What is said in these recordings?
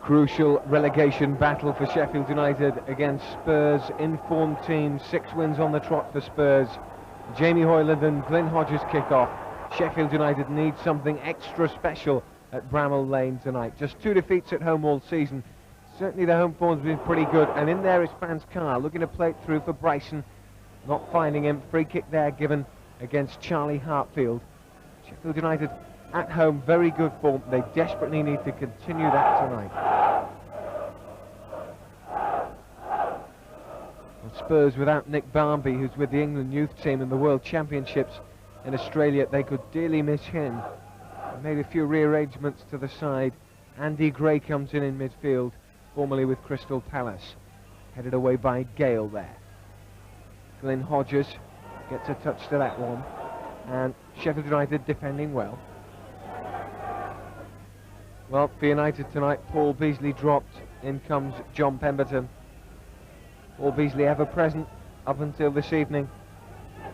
Crucial relegation battle for Sheffield United against Spurs' informed team. 6 wins on the trot for Spurs. Jamie Hoyland and Glyn Hodges kick off. Sheffield United need something extra special at Bramall Lane tonight. Just 2 defeats at home all season. Certainly the home form's been pretty good, and in there is Franz Carr looking to play it through for Bryson. Not finding him. Free kick there given against Charlie Hartfield. Sheffield United at home, very good form. They desperately need to continue that tonight. And Spurs without Nick Barmby, who's with the England youth team in the World Championships in Australia. They could dearly miss him. They made a few rearrangements to the side. Andy Gray comes in midfield, formerly with Crystal Palace. Headed away by Gale there. Glyn Hodges gets a touch to that one. And Sheffield United defending well. Well, for United tonight, Paul Beasley dropped. In comes John Pemberton. Paul Beasley ever present up until this evening.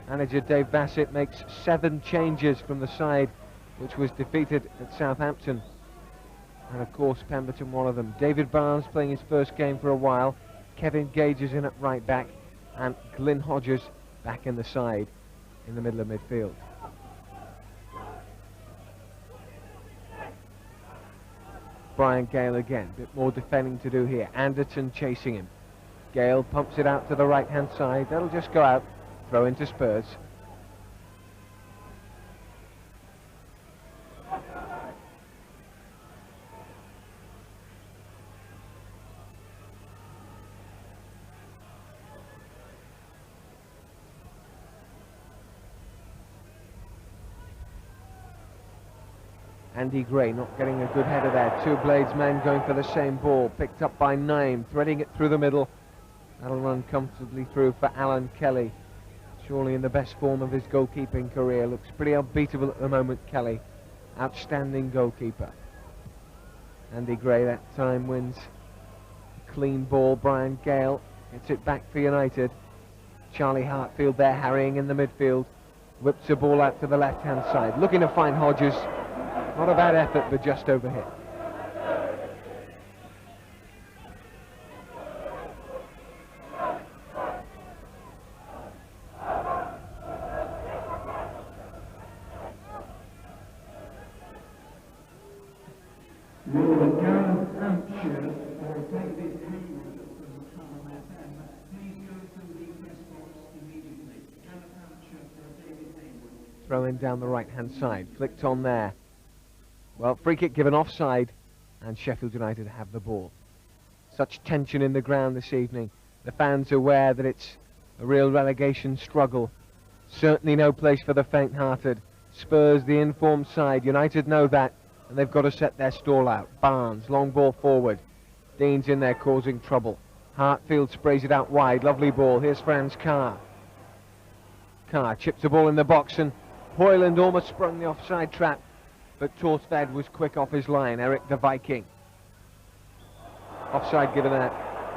Manager Dave Bassett makes 7 changes from the side which was defeated at Southampton. And of course Pemberton one of them. David Barnes playing his first game for a while. Kevin Gage is in at right back. And Glyn Hodges back in the side in the middle of midfield. Brian Gale again, a bit more defending to do here. Anderton chasing him. Gale pumps it out to the right hand side. That'll just go out. Throw into Spurs. Andy Gray not getting a good header there. Two Blades men going for the same ball. Picked up by Naim, threading it through the middle. That'll run comfortably through for Alan Kelly. Surely in the best form of his goalkeeping career. Looks pretty unbeatable at the moment, Kelly. Outstanding goalkeeper. Andy Gray that time wins. Clean ball. Brian Gale gets it back for United. Charlie Hartfield there harrying in the midfield. Whips the ball out to the left hand side. Looking to find Hodges. Not a bad effort, but just overhit. Throw in down the right hand side. Flicked on there. Well, free kick given offside, and Sheffield United have the ball. Such tension in the ground this evening. The fans are aware that it's a real relegation struggle. Certainly no place for the faint-hearted. Spurs, the informed side. United know that, and they've got to set their stall out. Barnes, long ball forward. Dean's in there causing trouble. Hartfield sprays it out wide. Lovely ball. Here's Franz Carr. Carr chips the ball in the box, and Hoyland almost sprung the offside trap. But Torsted was quick off his line. Eric the Viking. Offside given that.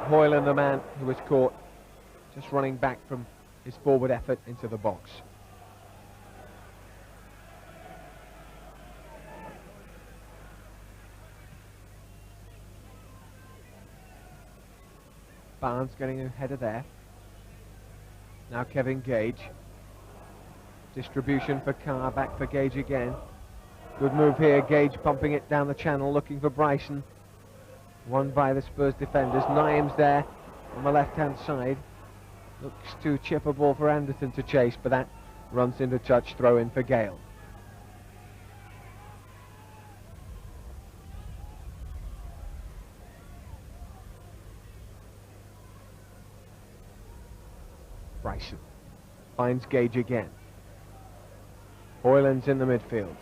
Hoyland the man who was caught. Just running back from his forward effort into the box. Barnes getting a header there. Now Kevin Gage. Distribution for Carr, back for Gage again. Good move here, Gage pumping it down the channel, looking for Bryson. Won by the Spurs defenders. Naim's there on the left-hand side. Looks to chip a ball for Anderton to chase, but that runs into touch, throw in for Gale. Bryson finds Gage again. Hoyland's in the midfield.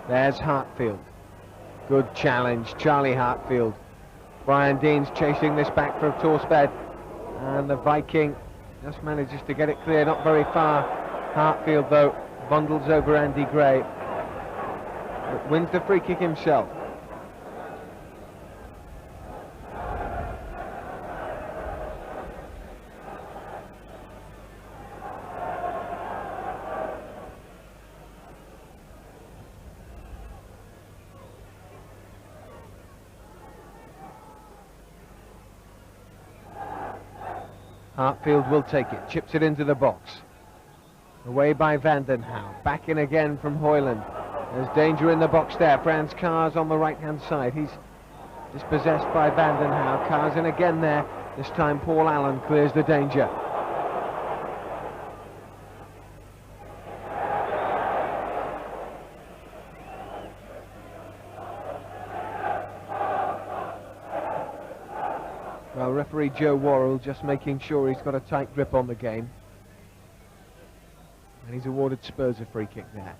There's Hartfield. Good challenge, Charlie Hartfield. Brian Dean's chasing this back for Torsted. And the Viking just manages to get it clear, not very far. Hartfield, though, bundles over Andy Gray. But wins the free kick himself. Hartfield will take it, chips it into the box. Away by Vandenhouw, back in again from Hoyland. There's danger in the box there. Frans Kars on the right-hand side. He's dispossessed by Vandenhouw. Kars in again there. This time Paul Allen clears the danger. Well, referee Joe Worrell just making sure he's got a tight grip on the game. And he's awarded Spurs a free kick there.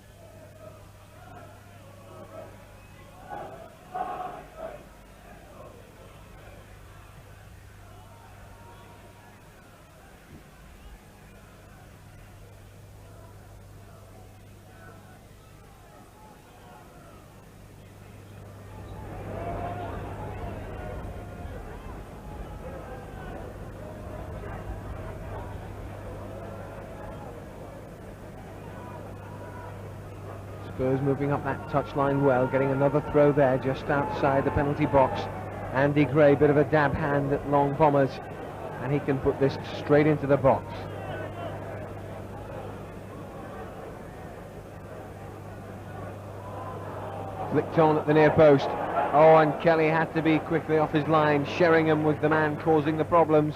Spurs moving up that touchline well, getting another throw there just outside the penalty box. Andy Gray, bit of a dab hand at long bombers, and he can put this straight into the box. Flicked on at the near post. Oh, and Kelly had to be quickly off his line. Sheringham was the man causing the problems.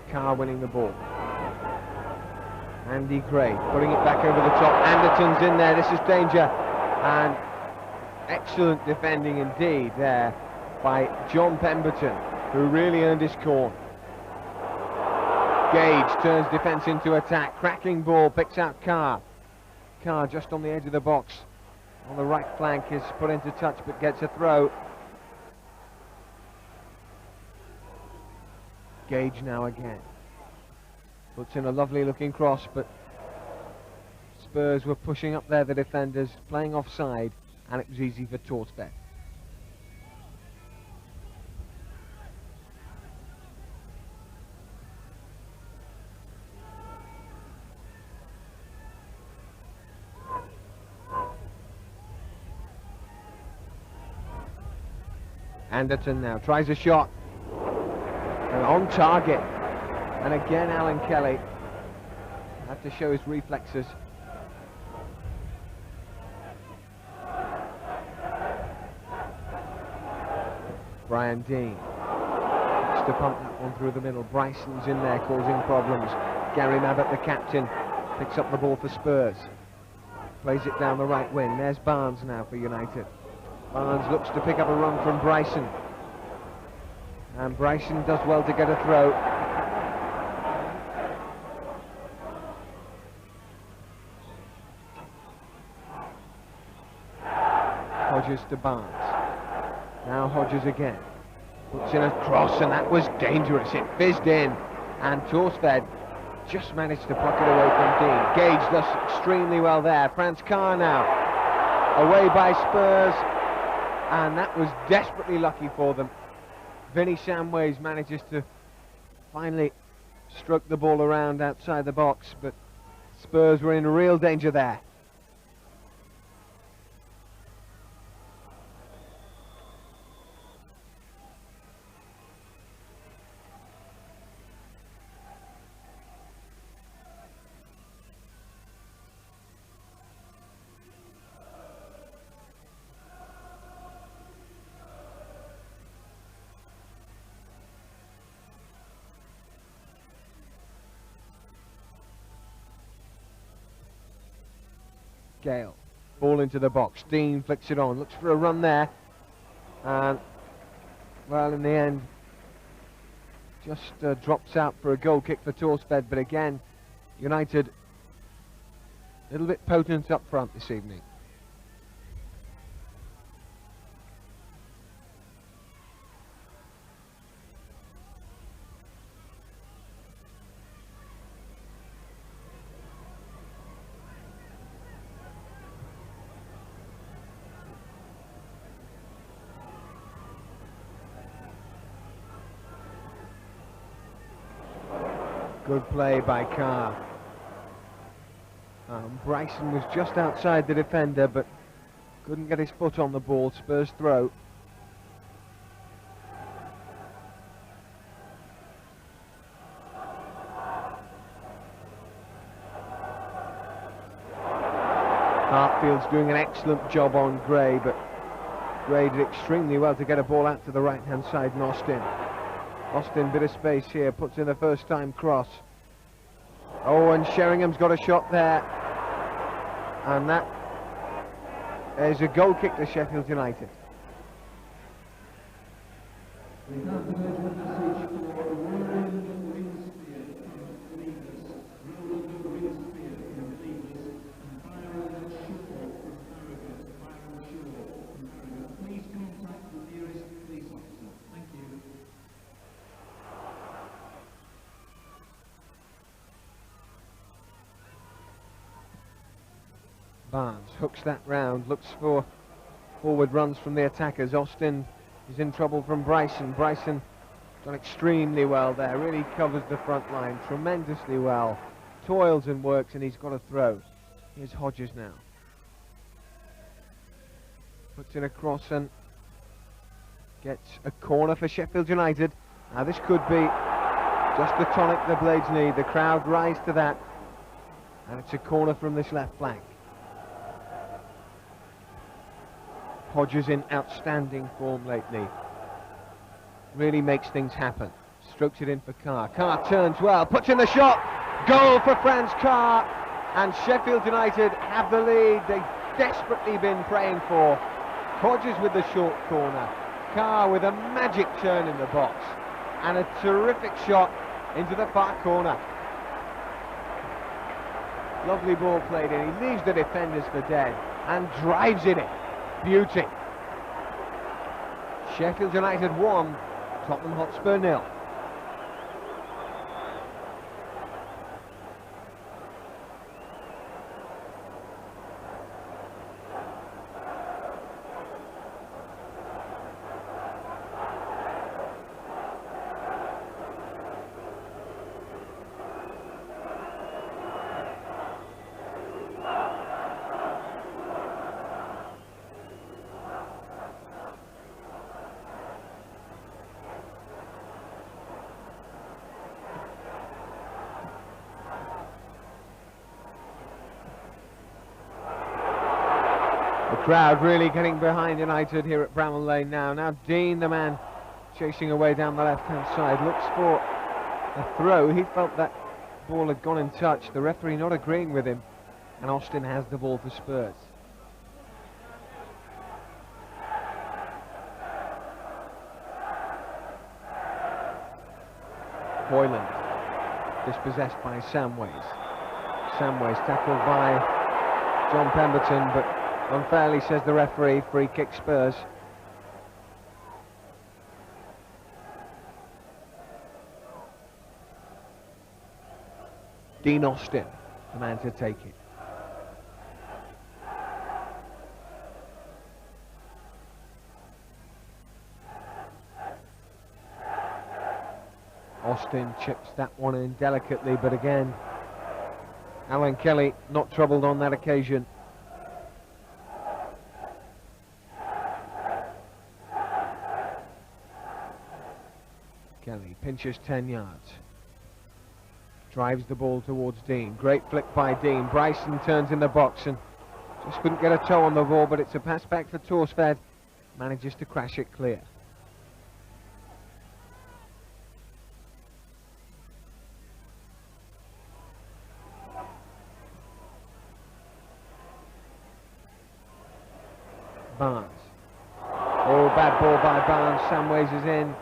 Carr winning the ball. Andy Gray putting it back over the top. Anderton's in there. This is danger. And excellent defending indeed there by John Pemberton, who really earned his corn. Gage turns defence into attack. Cracking ball, picks out Carr. Carr just on the edge of the box. On the right flank is put into touch but gets a throw. Gage now again. Puts in a lovely looking cross, but Spurs were pushing up there, the defenders, playing offside, and it was easy for Torsted. Anderton now tries a shot. And on target. And again Alan Kelly had to show his reflexes. Brian Dean has to pump that one through the middle. Bryson's in there causing problems. Gary Mabbott, the captain, picks up the ball for Spurs. Plays it down the right wing. There's Barnes now for United. Barnes looks to pick up a run from Bryson. And Bryson does well to get a throw. Hodges to Barnes. Now Hodges again. Puts in a cross, and that was dangerous. It fizzed in, and Torsted just managed to pluck it away from Dean. Gage does extremely well there. Frans Kar now. Away by Spurs, and that was desperately lucky for them. Vinnie Samways manages to finally stroke the ball around outside the box, but Spurs were in real danger there. Gale, ball into the box. Dean flicks it on, looks for a run there, and well, in the end just drops out for a goal kick for Torsted. But again, United a little bit potent up front this evening. Good play by Carr. Bryson was just outside the defender, but couldn't get his foot on the ball. Spurs throw. Hartfield's doing an excellent job on Gray, but Gray did extremely well to get a ball out to the right-hand side, and Austin, bit of space here, puts in the first-time cross. Oh, and Sheringham's got a shot there. And that is a goal kick to Sheffield United. Barnes hooks that round, looks for forward runs from the attackers. Austin is in trouble from Bryson. Bryson done extremely well there, really covers the front line tremendously well. Toils and works, and he's got a throw. Here's Hodges now. Puts in a cross and gets a corner for Sheffield United. Now this could be just the tonic the Blades need. The crowd rise to that, and it's a corner from this left flank. Hodges in outstanding form lately. Really makes things happen. Strokes it in for Carr. Carr turns well, puts in the shot. Goal for Franz Carr. And Sheffield United have the lead they've desperately been praying for. Hodges with the short corner. Carr with a magic turn in the box. And a terrific shot into the far corner. Lovely ball played in. He leaves the defenders for dead and drives in it. Beauty. Sheffield United 1, Tottenham Hotspur 0. Crowd really getting behind United here at Bramall Lane now. Now Dean, the man chasing away down the left-hand side, looks for a throw. He felt that ball had gone in touch. The referee not agreeing with him, and Austin has the ball for Spurs. Hoyland, dispossessed by Samways. Samways tackled by John Pemberton, but unfairly, says the referee. Free kick Spurs. Dean Austin, the man to take it. Austin chips that one in delicately, but again, Alan Kelly not troubled on that occasion. Kelly pinches 10 yards. Drives the ball towards Dean. Great flick by Dean. Bryson turns in the box and just couldn't get a toe on the ball, but it's a pass back for Torsved. Manages to crash it clear. Barnes. Oh, bad ball by Barnes. Samways is in.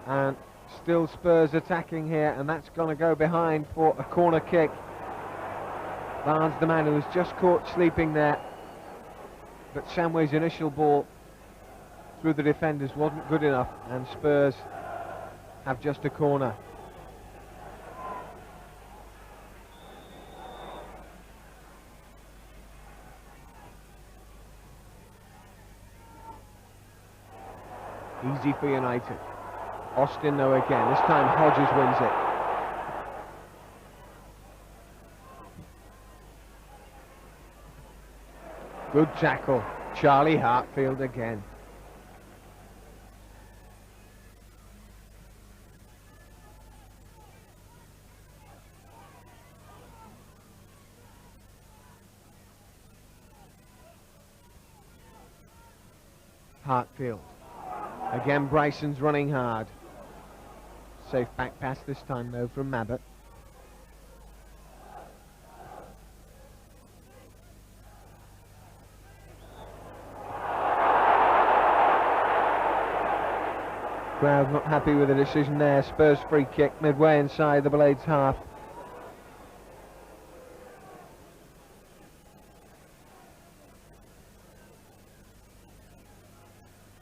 And still Spurs attacking here, and that's going to go behind for a corner kick. Barnes, the man who was just caught sleeping there, but Samways' initial ball through the defenders wasn't good enough, and Spurs have just a corner. Easy for United. Austin though again, this time Hodges wins it. Good tackle. Charlie Hartfield again. Hartfield. Again, Bryson's running hard. Safe back pass this time, though, from Mabbott. Crowd not happy with the decision there. Spurs free kick midway inside the Blades half.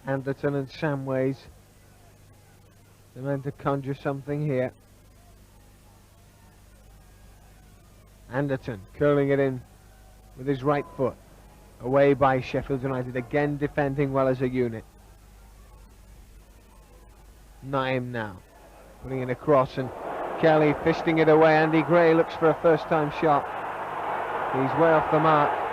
Anderton and Samways. They're meant to conjure something here. Anderton curling it in with his right foot. Away by Sheffield United, again defending well as a unit. Naim now, putting it across, and Kelly fisting it away. Andy Gray looks for a first-time shot. He's way off the mark.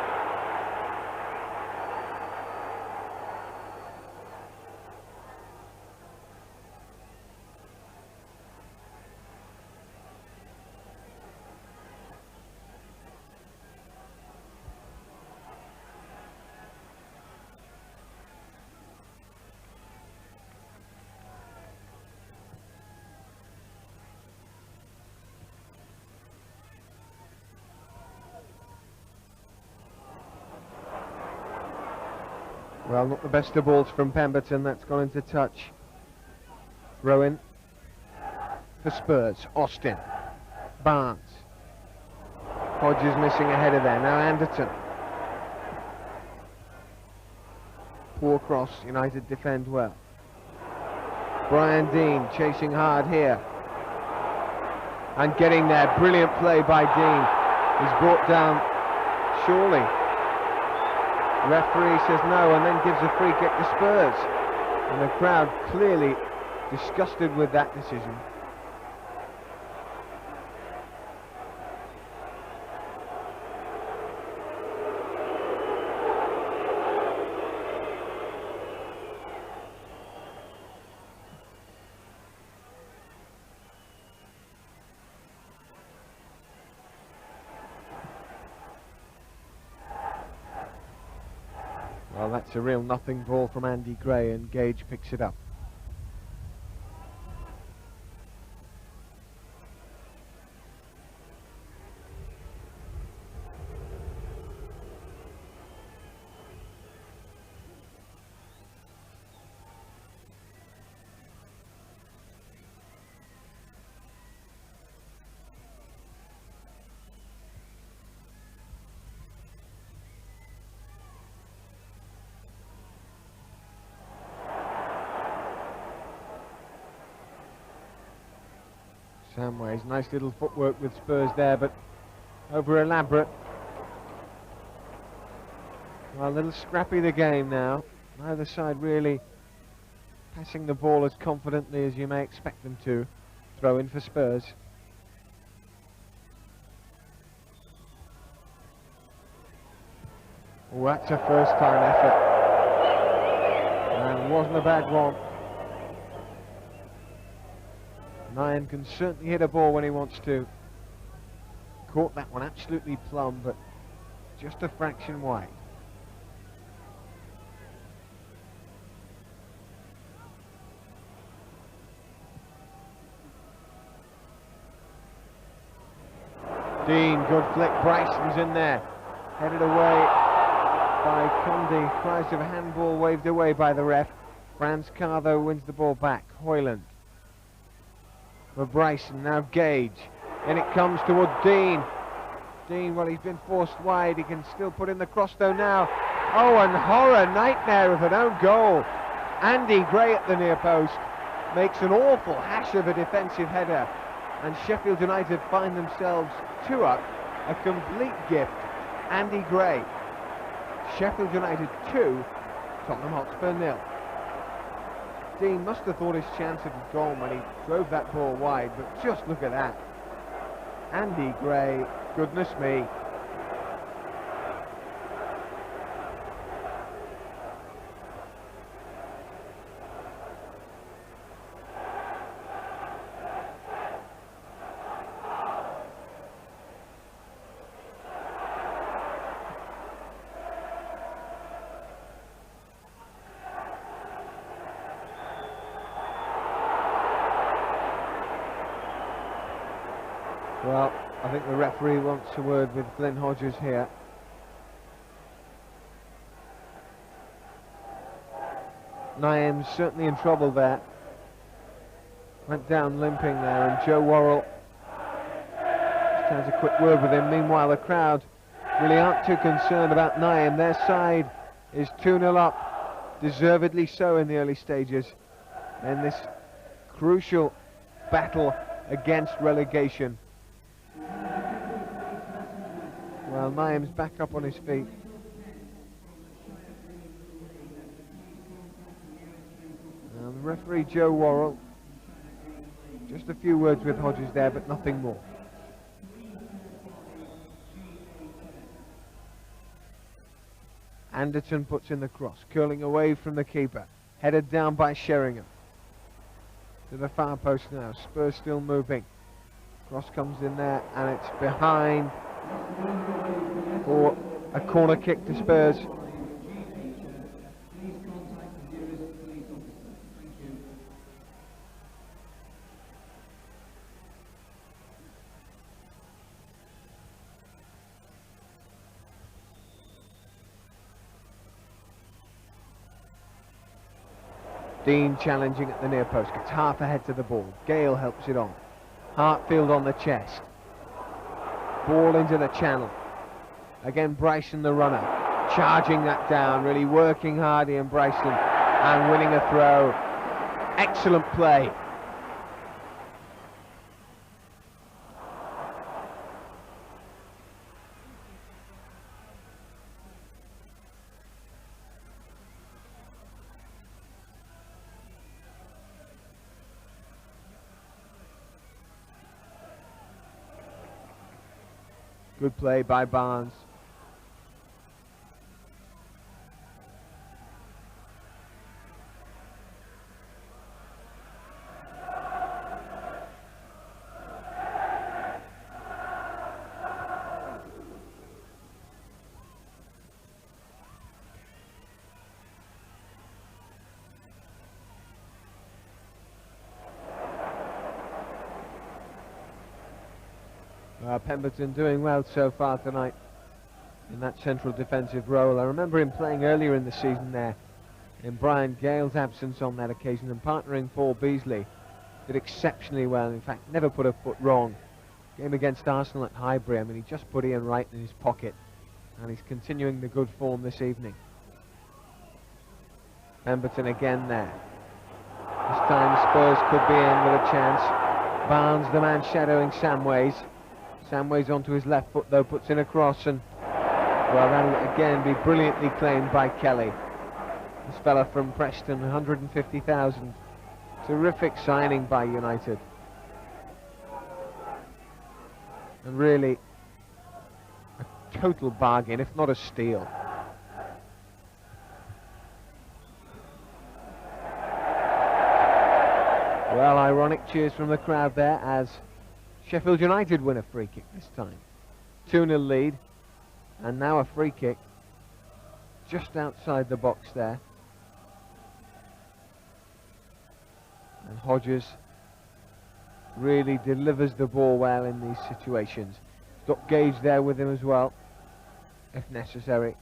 Well, not the best of balls from Pemberton. That's gone into touch. Throw in for Spurs. Austin. Barnes. Hodges missing a header there. Now Anderton. Poor cross. United defend well. Brian Dean chasing hard here. And getting there. Brilliant play by Dean. He's brought down surely. Referee says no and then gives a free kick to Spurs. And the crowd clearly disgusted with that decision. Well, that's a real nothing ball from Andy Gray, and Gage picks it up. Samways, nice little footwork with Spurs there, but over elaborate. Well, a little scrappy the game now. Neither side really passing the ball as confidently as you may expect them to. Throw in for Spurs. Oh, that's a first time effort. And it wasn't a bad one. Nyan can certainly hit a ball when he wants to. Caught that one absolutely plumb, but just a fraction wide. Dean, good flick. Bryson's in there. Headed away by Condi. Cries of a handball waved away by the ref. Franz Carr, though, wins the ball back. Hoyland. For Bryson, now Gage. In it comes toward Dean. Dean, well, he's been forced wide. He can still put in the cross, though, now. Oh, and horror, nightmare of an own goal. Andy Gray at the near post makes an awful hash of a defensive header. And Sheffield United find themselves 2 up. A complete gift. Andy Gray. Sheffield United 2, Tottenham Hotspur 0. Dean must have thought his chance had gone when he drove that ball wide, but just look at that. Andy Gray, goodness me. Well, I think the referee wants a word with Glenn Hodges here. Naeem's certainly in trouble there. Went down limping there, and Joe Worrell just has a quick word with him. Meanwhile, the crowd really aren't too concerned about Naeem. Their side is 2-0 up, deservedly so in the early stages, in this crucial battle against relegation. Well, Naeem's back up on his feet. And the referee Joe Worrell, just a few words with Hodges there, but nothing more. Anderton puts in the cross, curling away from the keeper, headed down by Sheringham. To the far post now, Spurs still moving. Cross comes in there, and it's behind for a corner kick to Spurs. Dean challenging at the near post, gets half ahead to the ball. Gale helps it on. Hartfield on the chest. Ball into the channel. Again, Bryson the runner, charging that down, really working hard Ian Bryson, and winning a throw. Excellent play. Good play by Barnes. Pemberton doing well so far tonight in that central defensive role. I remember him playing earlier in the season there in Brian Gale's absence on that occasion, and partnering Paul Beasley. Did exceptionally well, in fact never put a foot wrong. Game against Arsenal at Highbury, I mean, he just put Ian Wright in his pocket, and he's continuing the good form this evening. Pemberton again there. This time Spurs could be in with a chance. Barnes, the man shadowing Samways. Samways onto his left foot though, puts in a cross, and well, that'll again be brilliantly claimed by Kelly. This fella from Preston, 150,000. Terrific signing by United. And really a total bargain, if not a steal. Well, ironic cheers from the crowd there as Sheffield United win a free kick this time. 2-0 lead, and now a free kick just outside the box there. And Hodges really delivers the ball well in these situations. Got Gage there with him as well, if necessary.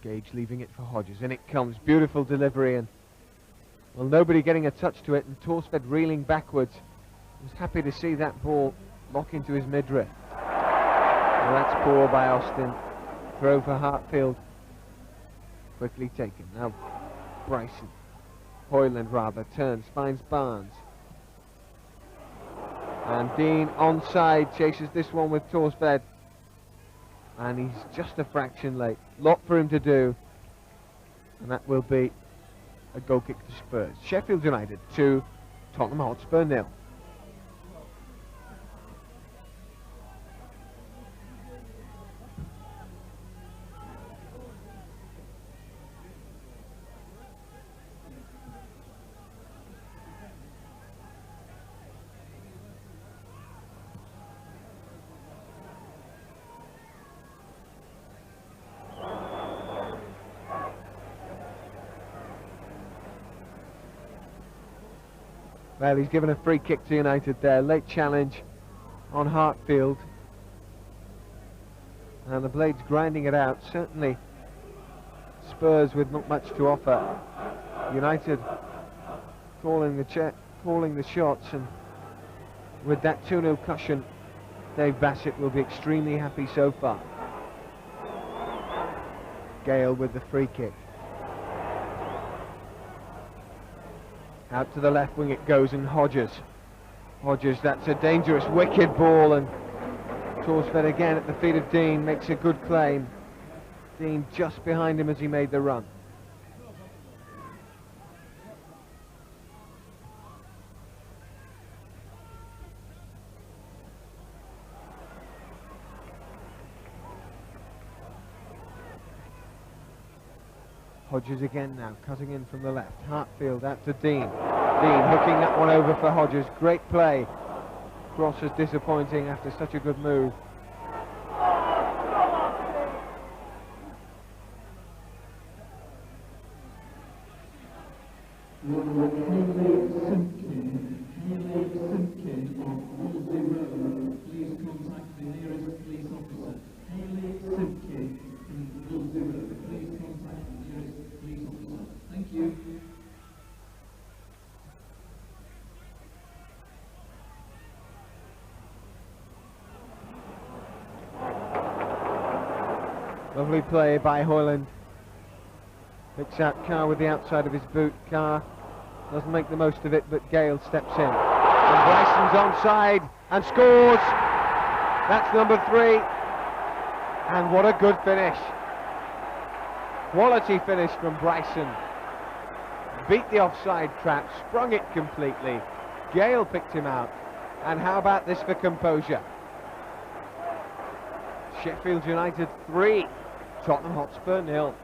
Gage leaving it for Hodges, and it comes. Beautiful delivery, and well, nobody getting a touch to it, and Torsfed reeling backwards. Was happy to see that ball lock into his midriff. Well, that's poor by Austin. Throw for Hartfield. Quickly taken. Now Bryson, Hoyland rather, turns, finds Barnes. And Dean onside, chases this one with Torsfed. And he's just a fraction late. Lot for him to do. And that will be a goal kick to Spurs. Sheffield United 2, Tottenham Hotspur 0. Well, he's given a free kick to United there. Late challenge on Hartfield. And the Blades grinding it out. Certainly Spurs with not much to offer. United calling the shots, and with that 2-0 cushion, Dave Bassett will be extremely happy so far. Gale with the free kick. Out to the left wing it goes, and Hodges, that's a dangerous, wicked ball, and Torsfed again at the feet of Dean, makes a good claim. Dean just behind him as he made the run. Hodges again now, cutting in from the left. Hartfield out to Dean. Dean hooking that one over for Hodges. Great play. Cross is disappointing after such a good move. Lovely play by Hoyland. Picks out Carr with the outside of his boot. Carr doesn't make the most of it, but Gale steps in. And Bryson's onside and scores. That's number 3. And what a good finish. Quality finish from Bryson. Beat the offside trap, sprung it completely. Gale picked him out. And how about this for composure? Sheffield United 3, Tottenham Hotspur 0.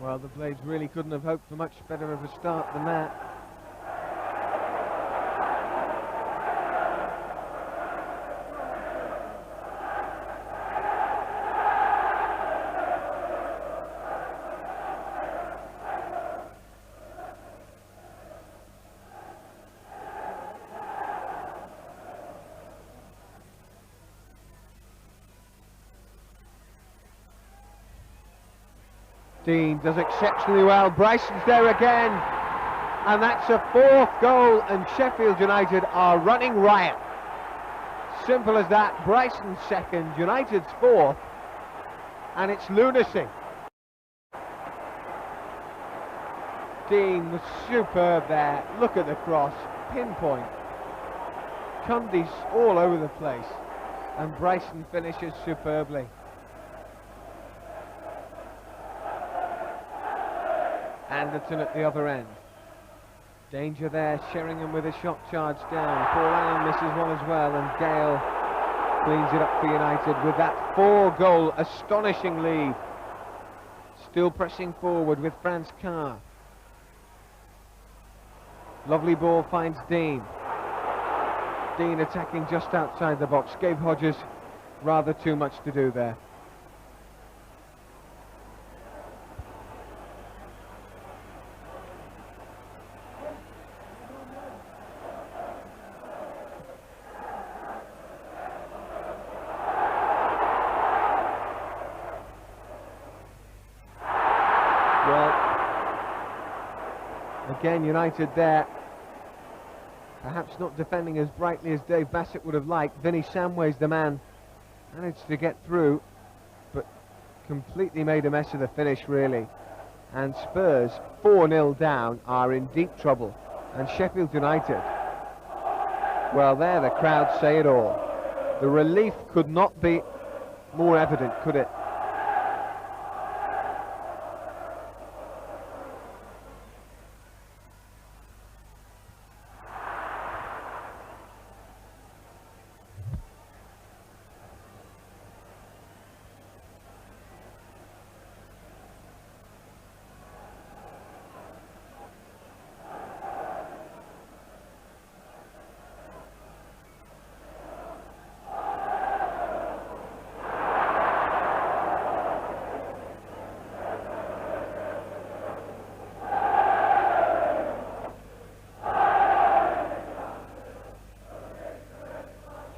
Well, the Blades really couldn't have hoped for much better of a start than that. Dean does exceptionally well. Bryson's there again, and that's a 4th goal, and Sheffield United are running riot. Simple as that. Bryson's 2nd, United's 4th, and it's lunacy. Dean was superb there. Look at the cross, pinpoint. Cundy's all over the place, and Bryson finishes superbly. Anderton at the other end. Danger there, Sheringham with a shot charge down. Paul Allen misses one as well, and Gale cleans it up for United with that 4-goal astonishing lead. Still pressing forward with Franz Carr. Lovely ball finds Dean. Dean attacking just outside the box. Gave Hodges rather too much to do there. Again, United there, perhaps not defending as brightly as Dave Bassett would have liked. Vinnie Samway's the man, managed to get through, but completely made a mess of the finish, really. And Spurs, 4-0 down, are in deep trouble. And Sheffield United, well, there the crowd say it all. The relief could not be more evident, could it?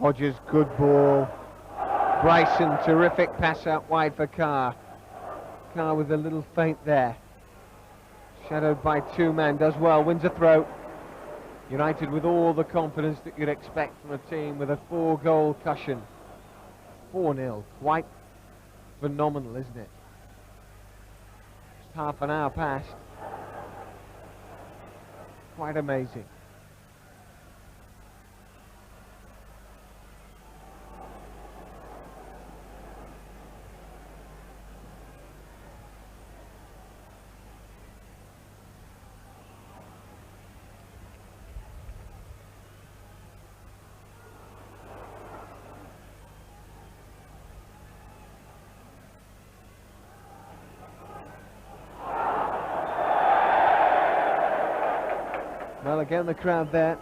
Hodges, good ball. Bryson, terrific pass out wide for Carr. Carr with a little feint there. Shadowed by two men, does well, wins a throw. United with all the confidence that you'd expect from a team with a 4-goal cushion. 4-0, quite phenomenal, isn't it? Just half an hour past. Quite amazing. Well, again, the crowd there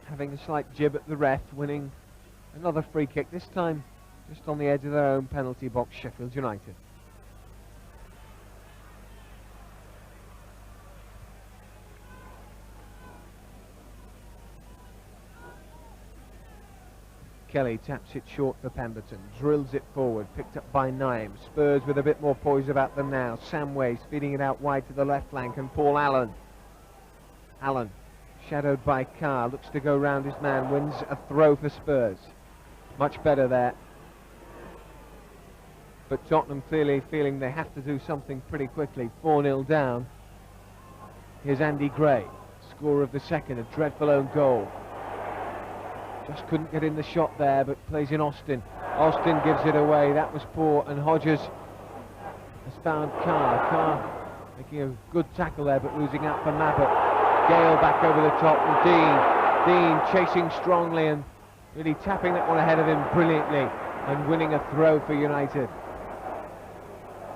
having a slight jib at the ref, winning another free kick, this time just on the edge of their own penalty box, Sheffield United. Kelly taps it short for Pemberton, drills it forward, picked up by Naim. Spurs with a bit more poise about them now. Samways feeding it out wide to the left flank, and Paul Allen. Allen, shadowed by Carr, looks to go round his man, wins a throw for Spurs. Much better there. But Tottenham clearly feeling they have to do something pretty quickly. 4-0 down. Here's Andy Gray, scorer of the second, a dreadful own goal. Just couldn't get in the shot there, but plays in Austin. Austin gives it away, that was poor, and Hodges has found Carr. Carr making a good tackle there, but losing out for Mabbott. Gale back over the top, and Dean chasing strongly and really tapping that one ahead of him brilliantly and winning a throw for United.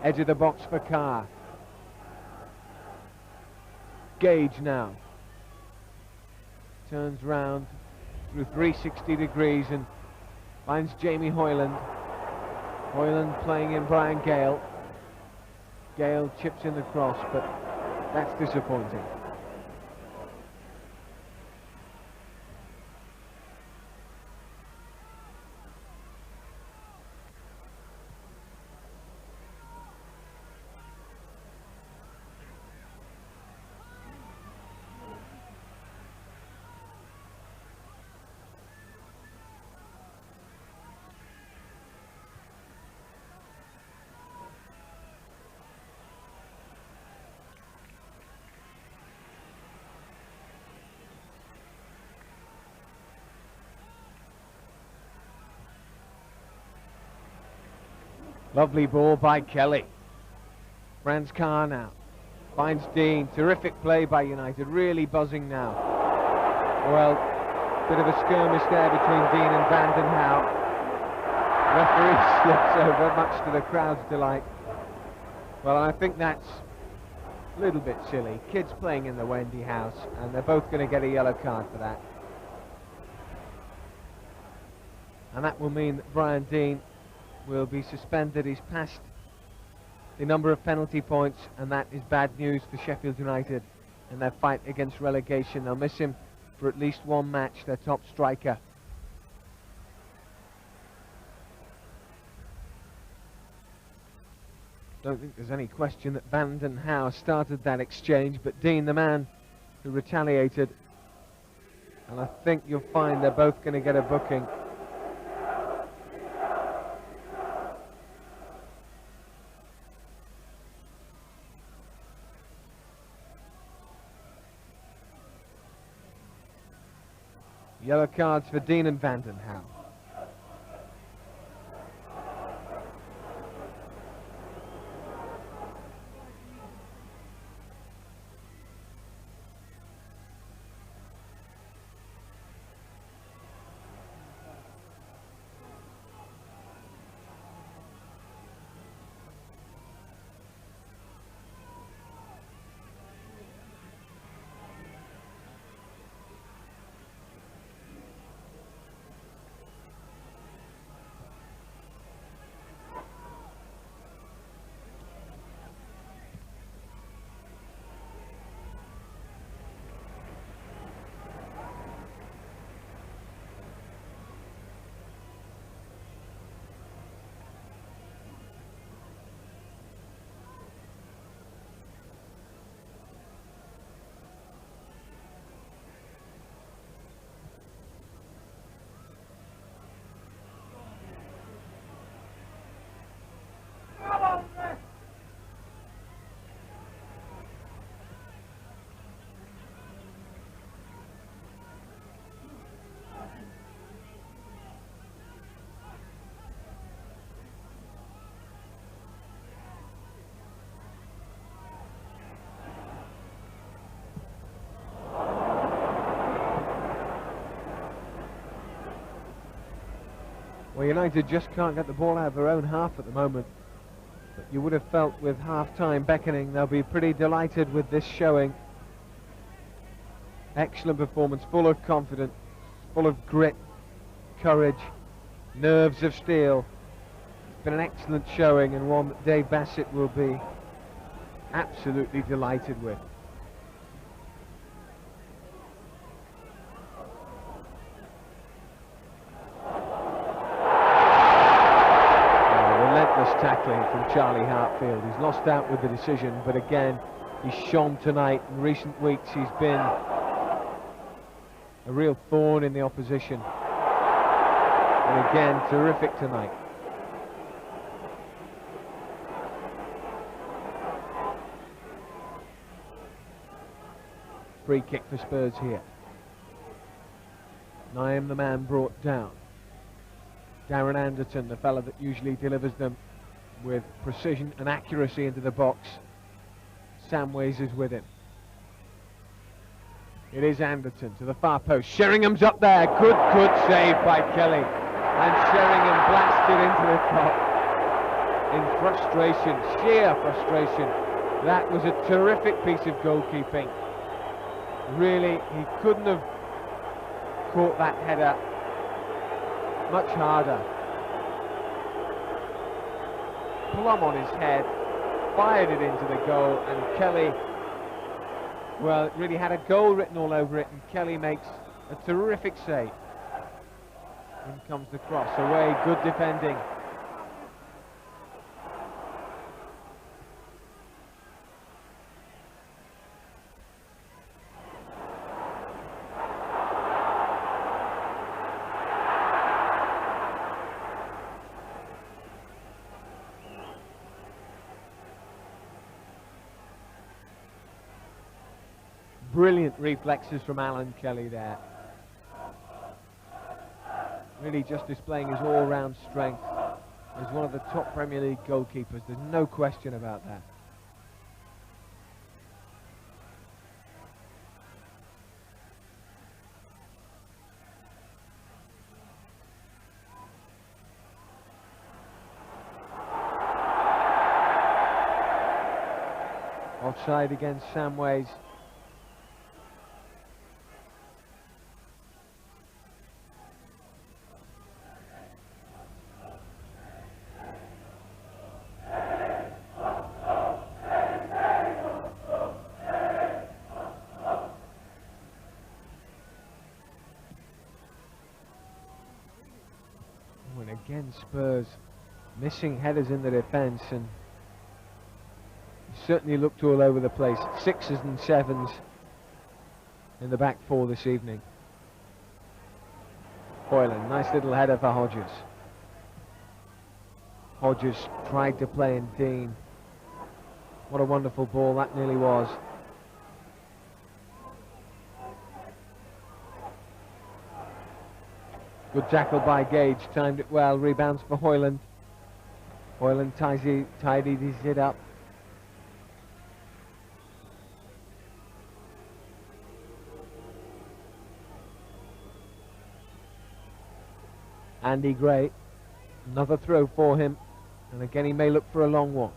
Edge of the box for Carr. Gage now turns round through 360 degrees and finds Jamie Hoyland. Hoyland playing in Brian Gale. Gale chips in the cross, but that's disappointing. Lovely ball by Kelly. Franz Carr now finds Dean. Terrific play by United, really buzzing now. Well, bit of a skirmish there between Dean and Vanden Houw. Referee slips over, much to the crowd's delight. Well, I think that's a little bit silly. Kids playing in the Wendy house, and they're both going to get a yellow card for that. And that will mean that Brian Dean will be suspended. He's passed the number of penalty points, and that is bad news for Sheffield United in their fight against relegation. They'll miss him for at least one match, their top striker. Don't think there's any question that Vanden Houw started that exchange, but Dean, the man who retaliated, and I think you'll find they're both going to get a booking. Yellow cards for Dean and Vanden Houw. Well, United just can't get the ball out of their own half at the moment. But you would have felt with half-time beckoning, they'll be pretty delighted with this showing. Excellent performance, full of confidence, full of grit, courage, nerves of steel. It's been an excellent showing, and one that Dave Bassett will be absolutely delighted with. Tackling from Charlie Hartfield. He's lost out with the decision, but again, he's shone tonight. In recent weeks, he's been a real thorn in the opposition. And again, terrific tonight. Free kick for Spurs here. Naim, the man brought down. Darren Anderton, the fella that usually delivers them with precision and accuracy into the box. Samways is with him. It is Anderton to the far post. Sheringham's up there. Good save by Kelly. And Sheringham blasted into the top in frustration, sheer frustration. That was a terrific piece of goalkeeping. Really, he couldn't have caught that header much harder. Plumb on his head, fired it into the goal, and Kelly, well, it really had a goal written all over it, and Kelly makes a terrific save. In comes the cross, away, good defending. Brilliant reflexes from Alan Kelly there. Really just displaying his all-round strength as one of the top Premier League goalkeepers. There's no question about that. Offside against Samways. Again, Spurs missing headers in the defence, and certainly looked all over the place. 6s and 7s in the back four this evening. Hoyland, nice little header for Hodges. Hodges tried to play in Dean. What a wonderful ball that nearly was. Good tackle by Gage, timed it well, rebounds for Hoyland. Hoyland tidied his it up. Andy Gray, another throw for him, and again he may look for a long one.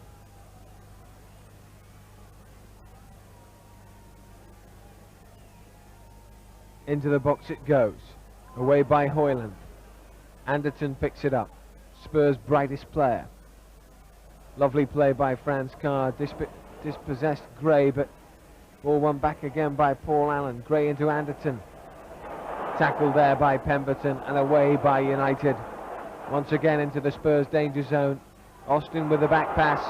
Into the box it goes. Away by Hoyland. Anderton picks it up. Spurs' brightest player. Lovely play by Franz Carr. Dispossessed Gray, but ball won back again by Paul Allen. Gray into Anderton. Tackled there by Pemberton, and away by United. Once again into the Spurs danger zone. Austin with the back pass.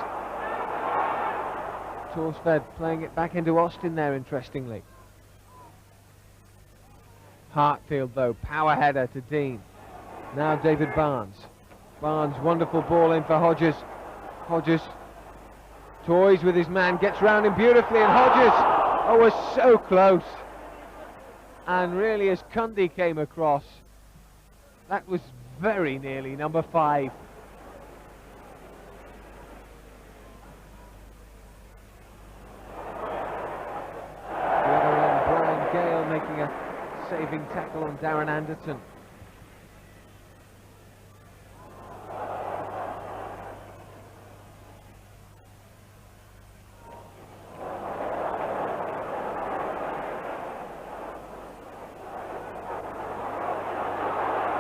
Torsfed playing it back into Austin there, interestingly. Hartfield, though, power header to Dean. Now David Barnes. Barnes, wonderful ball in for Hodges. Hodges toys with his man, gets round him beautifully, and Hodges, oh, was so close. And really, as Cundy came across, that was very nearly number 5. The other end, Brian Gale making a saving tackle on Darren Anderton.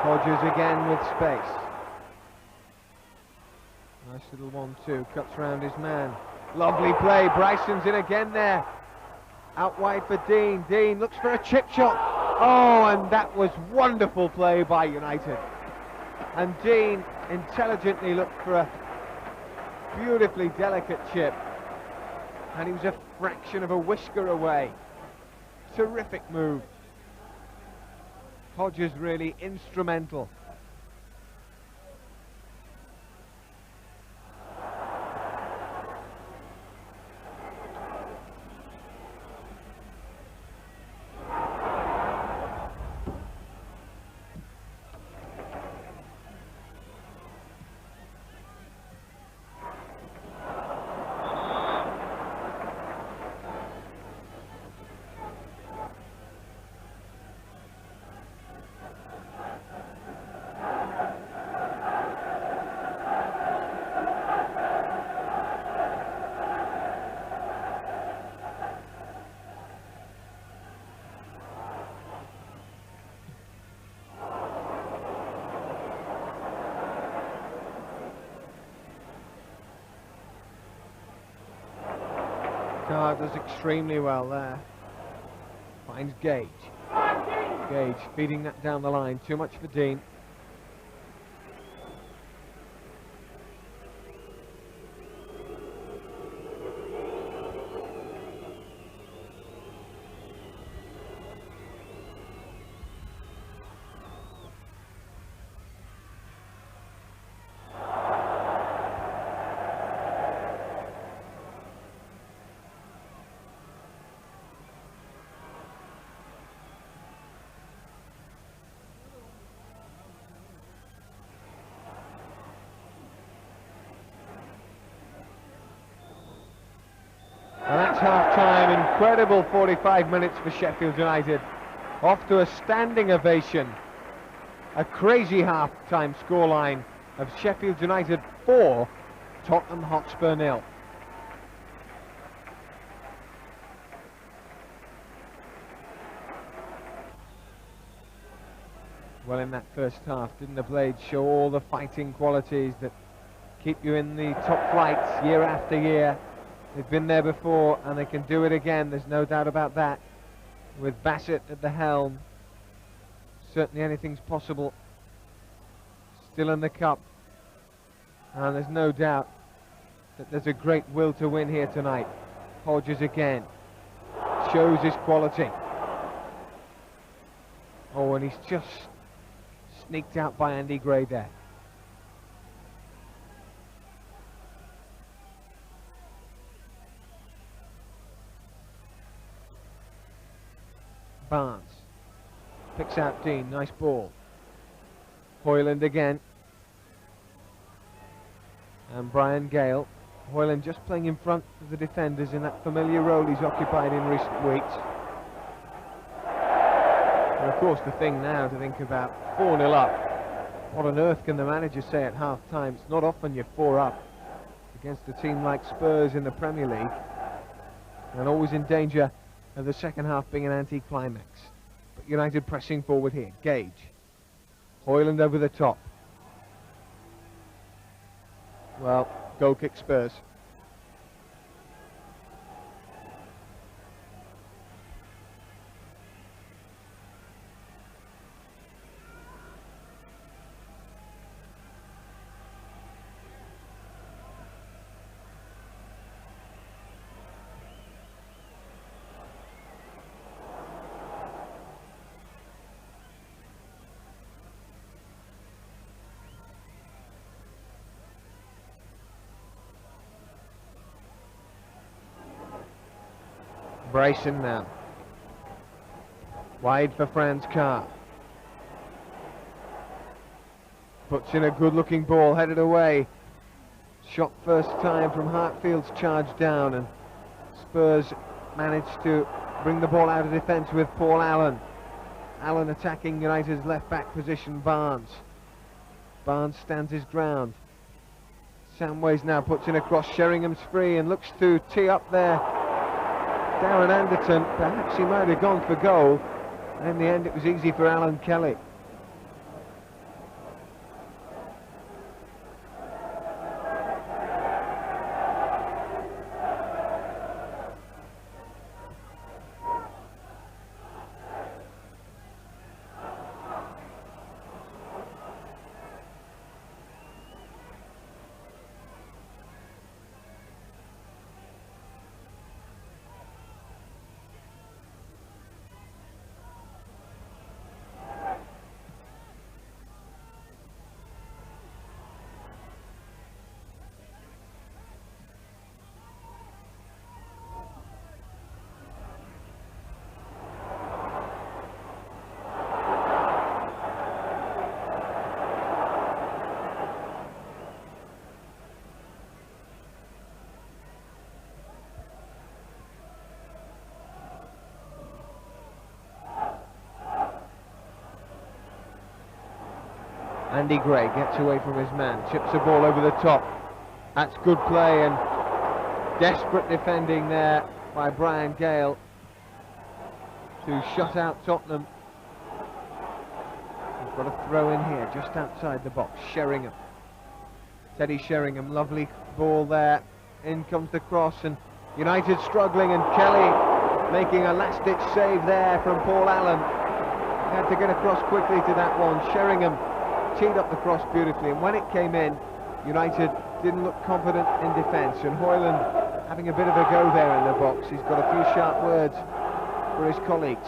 Hodges again with space. Nice little 1-2, cuts round his man. Lovely play, Bryson's in again there. Out wide for Dean. Dean looks for a chip shot. Oh, and that was wonderful play by United. And Dean intelligently looked for a beautifully delicate chip. And he was a fraction of a whisker away. Terrific move. Hodges really instrumental. Carr does extremely well there. Finds Gage. Gage feeding that down the line. Too much for Dean. And that's half-time. Incredible 45 minutes for Sheffield United. Off to a standing ovation. A crazy half-time scoreline of Sheffield United 4, Tottenham Hotspur 0. Well, in that first half, didn't the Blades show all the fighting qualities that keep you in the top flights year after year? They've been there before and they can do it again, there's no doubt about that. With Bassett at the helm, certainly anything's possible. Still in the cup, and there's no doubt that there's a great will to win here tonight. Hodges again, shows his quality. Oh, and he's just sneaked out by Andy Gray there. Barnes picks out Dean, nice ball. Hoyland again. And Brian Gale. Hoyland just playing in front of the defenders in that familiar role he's occupied in recent weeks. And of course the thing now to think about, 4-0 up. What on earth can the manager say at half-time? It's not often you're 4 up against a team like Spurs in the Premier League. And always in danger of the second half being an anti-climax. But United pressing forward here. Gage. Hoyland over the top. Well, goal kick Spurs. Bryson now. Wide for Franz Carr. Puts in a good looking ball, headed away. Shot first time from Hartfield's charge down, and Spurs managed to bring the ball out of defence with Paul Allen. Allen attacking United's left back position, Barnes. Barnes stands his ground. Samways now puts in a cross, Sheringham's free and looks to tee up there. Darren Anderton, perhaps he might have gone for goal, and in the end it was easy for Alan Kelly. Andy Gray gets away from his man, chips the ball over the top. That's good play and desperate defending there by Brian Gale to shut out Tottenham. We've got a throw in here just outside the box. Sheringham, Teddy Sheringham, lovely ball there. In comes the cross and United struggling, and Kelly making a last-ditch save there from Paul Allen. Had to get across quickly to that one. Sheringham teed up the cross beautifully, and when it came in, United didn't look confident in defence, and Hoyland having a bit of a go there in the box. He's got a few sharp words for his colleagues.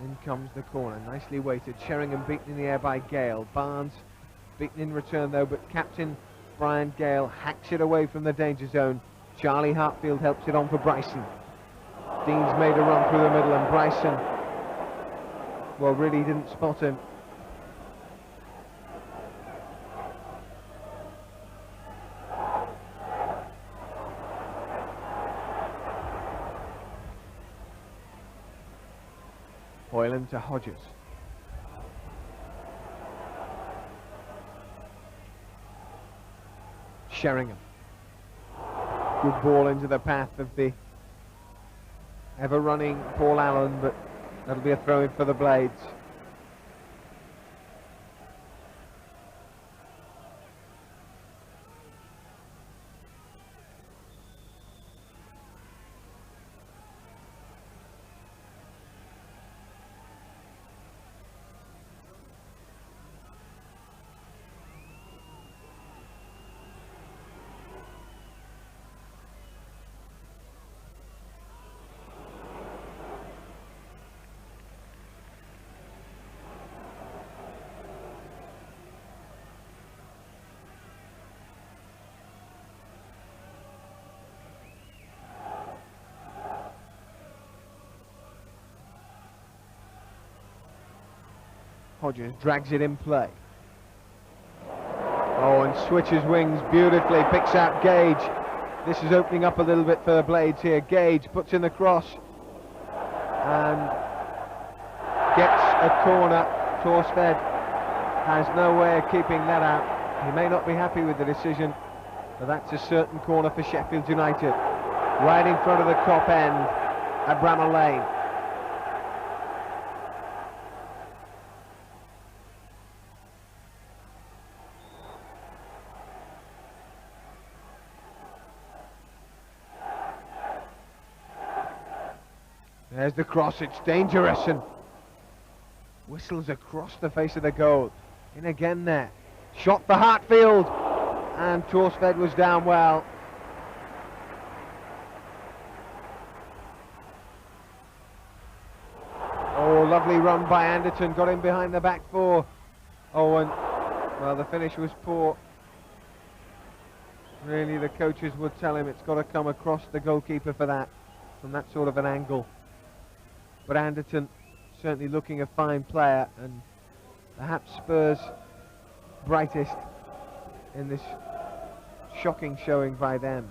In comes the corner, nicely weighted. Sheringham beaten in the air by Gale. Barnes beaten in return though, but captain Brian Gale hacks it away from the danger zone. Charlie Hartfield helps it on for Bryson. Dean's made a run through the middle, and Bryson, well, really didn't spot him. Hoyland to Hodges. Sheringham. Good ball into the path of the ever-running Paul Allen, but that'll be a throw-in for the Blades. Hodges drags it in play. Oh, and switches wings beautifully, picks out Gage. This is opening up a little bit for the Blades here. Gage puts in the cross and gets a corner. Torsved has no way of keeping that out. He may not be happy with the decision, but that's a certain corner for Sheffield United. Right in front of the top end at Bramall Lane. There's the cross, it's dangerous, and whistles across the face of the goal. In again there. Shot for Hartfield, and Torsved was down well. Oh, lovely run by Anderton, got him behind the back four. Oh, and, well, the finish was poor. Really, the coaches would tell him it's got to come across the goalkeeper for that, from that sort of an angle. But Anderton certainly looking a fine player, and perhaps Spurs' brightest in this shocking showing by them.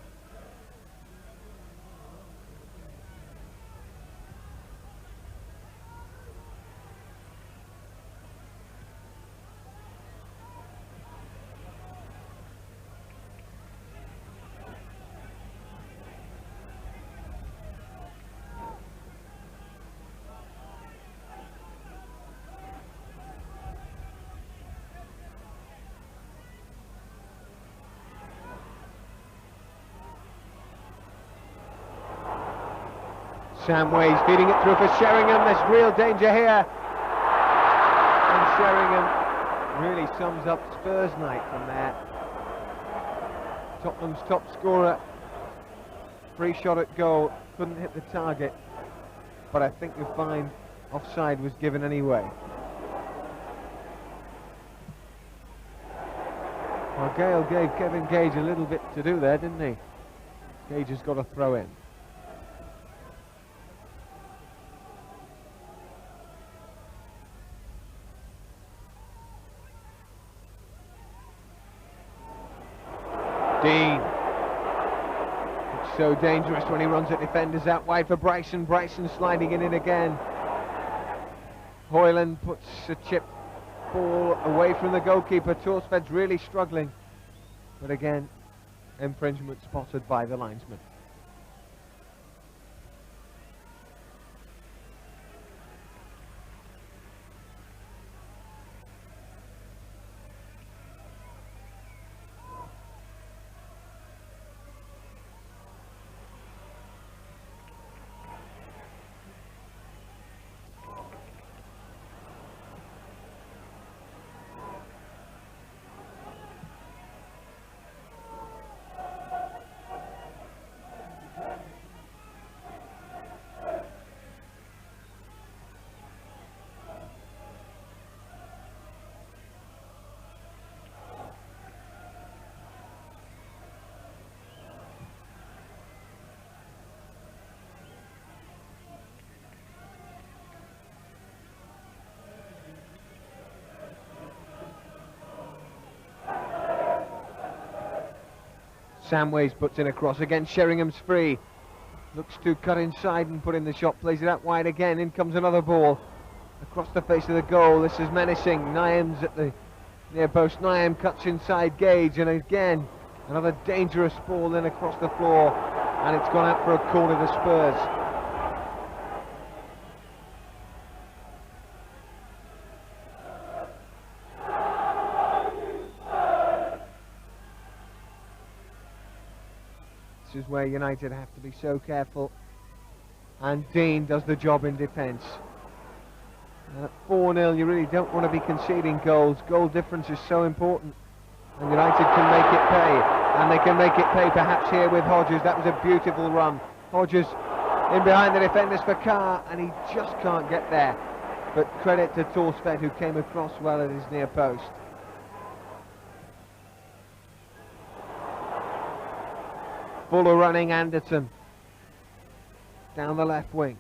Sam Ways feeding it through for Sheringham. There's real danger here. And Sheringham really sums up Spurs night from there. Tottenham's top scorer. Free shot at goal. Couldn't hit the target. But I think you'll find offside was given anyway. Well, Gale gave Kevin Gage a little bit to do there, didn't he? Gage has got a throw in. Dean. It's so dangerous when he runs at defenders out wide for Bryson. Bryson sliding in it again. Hoyland puts a chip ball away from the goalkeeper. Torsved's really struggling. But again, infringement spotted by the linesman. Samways puts in a cross again. Sheringham's free. Looks to cut inside and put in the shot. Plays it out wide again. In comes another ball. Across the face of the goal. This is menacing. Naim's at the near post. Naim cuts inside Gage. And again, another dangerous ball in across the floor. And it's gone out for a corner to Spurs. This is where United have to be so careful, and Dean does the job in defence. At 4-0 you really don't want to be conceding goals. Goal difference is so important, and United can make it pay, and they can make it pay perhaps here with Hodges. That was a beautiful run. Hodges in behind the defenders for Carr, and he just can't get there, but credit to Torsved, who came across well at his near post. Fuller running, Anderton down the left wing.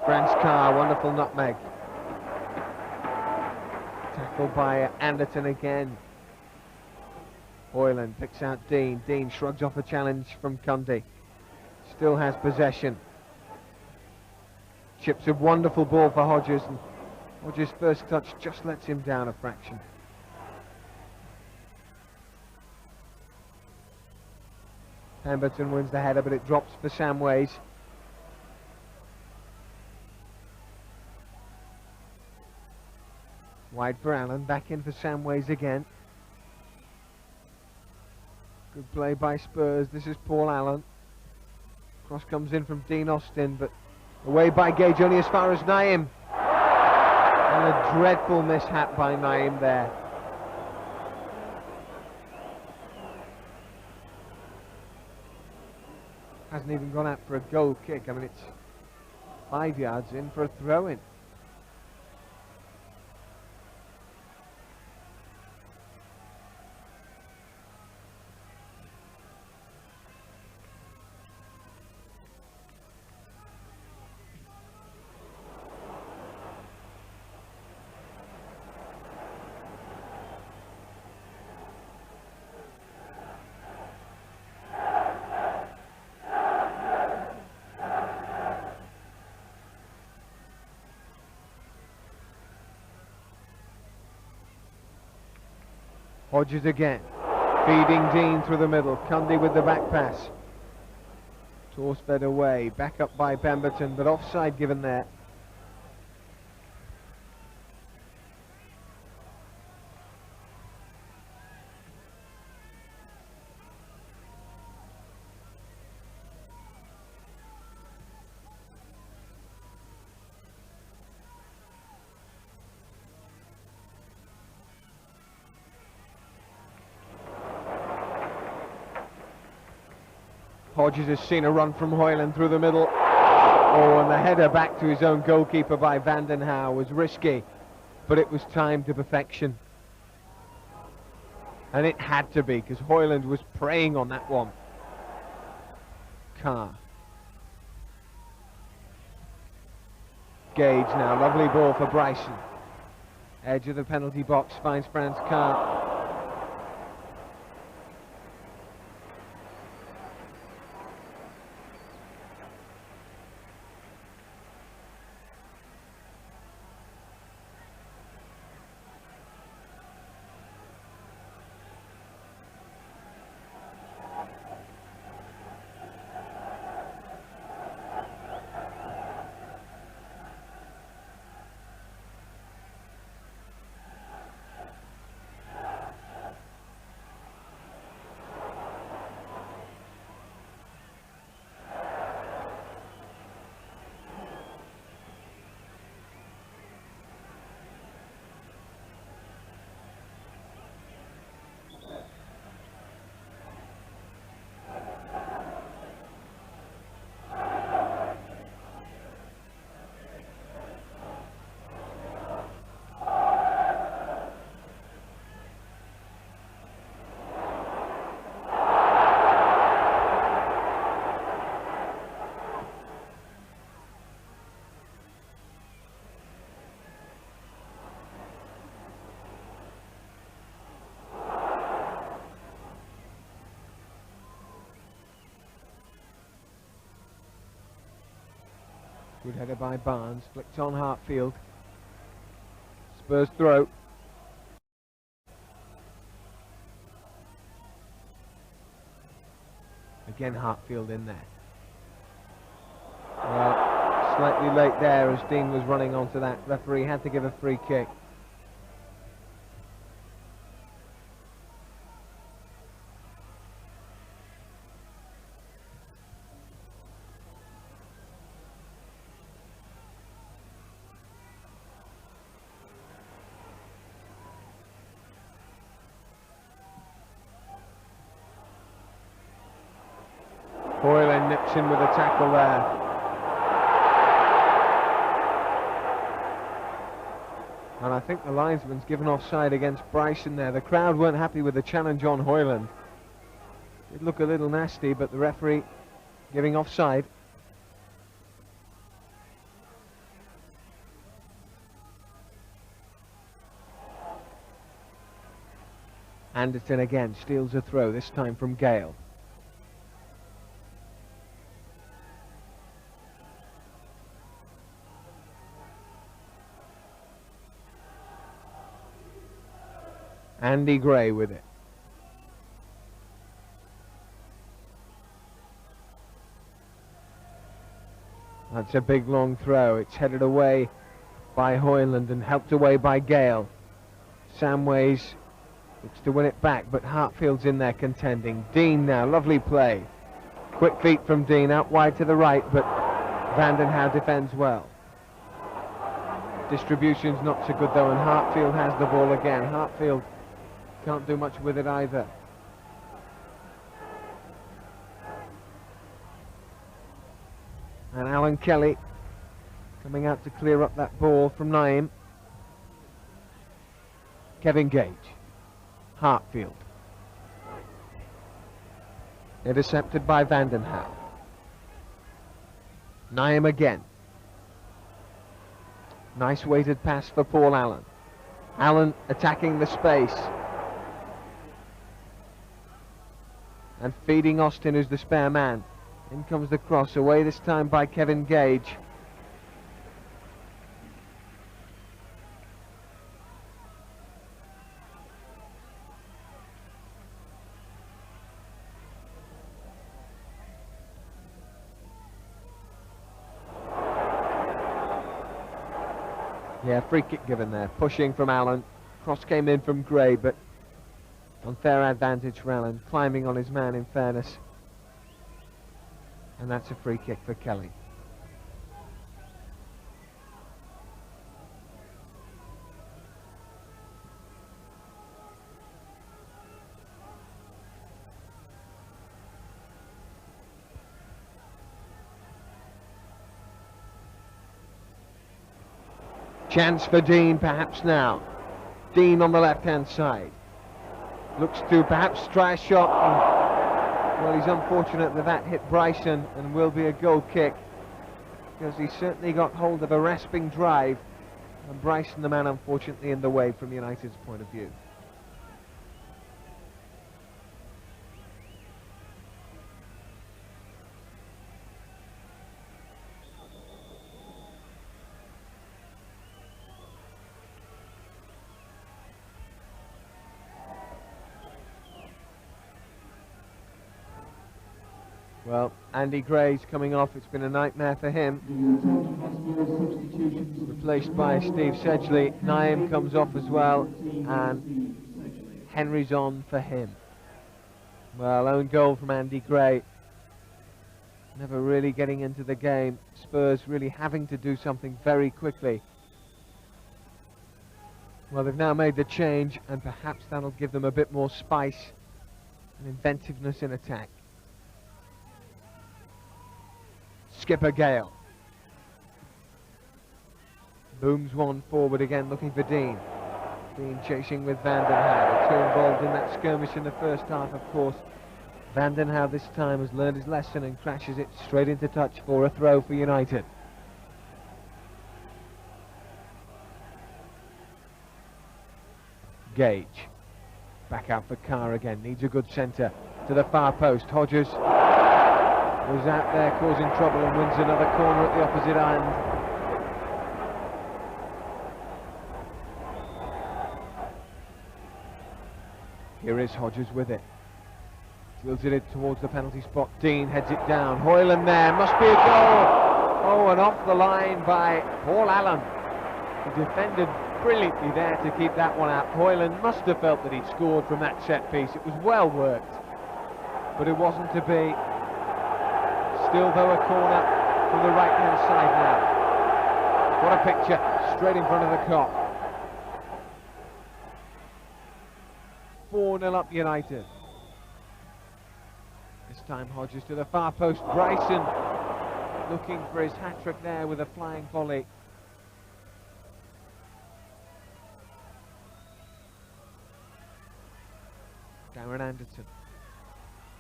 Franz Carr, wonderful nutmeg. Tackled by Anderton again. Hoyland picks out Dean. Dean shrugs off a challenge from Cundy. Still has possession. Chips a wonderful ball for Hodges, and Hodges' first touch just lets him down a fraction. Pemberton wins the header, but it drops for Samways. Wide for Allen, back in for Samways again. Good play by Spurs. This is Paul Allen. Cross comes in from Dean Austin, but away by Gage, only as far as Naim. And a dreadful mishap by Naim there. Hasn't even gone out for a goal kick. I mean, it's 5 yards in for a throw-in. Hodges again, feeding Dean through the middle. Cundy with the back pass. Torsved away, back up by Pemberton, but offside given there. Hodges has seen a run from Hoyland through the middle. Oh, and the header back to his own goalkeeper by Vanden Hauwe was risky, but it was timed to perfection. And it had to be, because Hoyland was preying on that one. Carr. Gage now, lovely ball for Bryson. Edge of the penalty box finds Franz Carr. Good header by Barnes, flicked on Hartfield. Spurs throw. Again Hartfield in there. Well, slightly late there as Dean was running onto that. Referee had to give a free kick. Hoyland nips in with a tackle there. And I think the linesman's given offside against Bryson there. The crowd weren't happy with the challenge on Hoyland. It looked a little nasty, but the referee giving offside. Anderton again steals a throw, this time from Gale. Andy Gray with it. That's a big long throw. It's headed away by Hoyland and helped away by Gale. Samways looks to win it back, but Hartfield's in there contending. Dean now, lovely play. Quick feet from Dean, out wide to the right, but Vandenhouwe defends well. Distribution's not so good though, and Hartfield has the ball again. Hartfield can't do much with it either. And Alan Kelly coming out to clear up that ball from Naim. Kevin Gage. Hartfield. Intercepted by Vandenhouwe. Naim again. Nice weighted pass for Paul Allen. Allen attacking the space. And feeding Austin, who's the spare man. In comes the cross, away this time by Kevin Gage. Yeah, free kick given there. Pushing from Allen. Cross came in from Gray, but unfair advantage for Allen. Climbing on his man, in fairness. And that's a free kick for Kelly. Chance for Dean perhaps now. Dean on the left-hand side. Looks to perhaps try a shot. Well, he's unfortunate that that hit Bryson and will be a goal kick, because he certainly got hold of a rasping drive, and Bryson, the man, unfortunately in the way from United's point of view. Well, Andy Gray's coming off. It's been a nightmare for him. Replaced by Steve Sedgley. Naim comes off as well, and Henry's on for him. Well, own goal from Andy Gray. Never really getting into the game. Spurs really having to do something very quickly. Well, they've now made the change, and perhaps that'll give them a bit more spice and inventiveness in attack. Skipper Gale. Booms one forward again, looking for Dean. Dean chasing with Vandenhouwe. The two involved in that skirmish in the first half, of course. Vandenhouwe this time has learned his lesson and crashes it straight into touch for a throw for United. Gage. Back out for Carr again. Needs a good centre to the far post. Hodges was out there causing trouble and wins another corner at the opposite end. Here is Hodges with it. Fields it towards the penalty spot. Dean heads it down. Hoyland there. Must be a goal. Oh, and off the line by Paul Allen. He defended brilliantly there to keep that one out. Hoyland must have felt that he'd scored from that set piece. It was well worked, but it wasn't to be. Still, though, a corner from the right-hand side now. What a picture, straight in front of the Kop. 4-0 up United. This time Hodges to the far post. Bryson looking for his hat-trick there with a flying volley. Darren Anderton.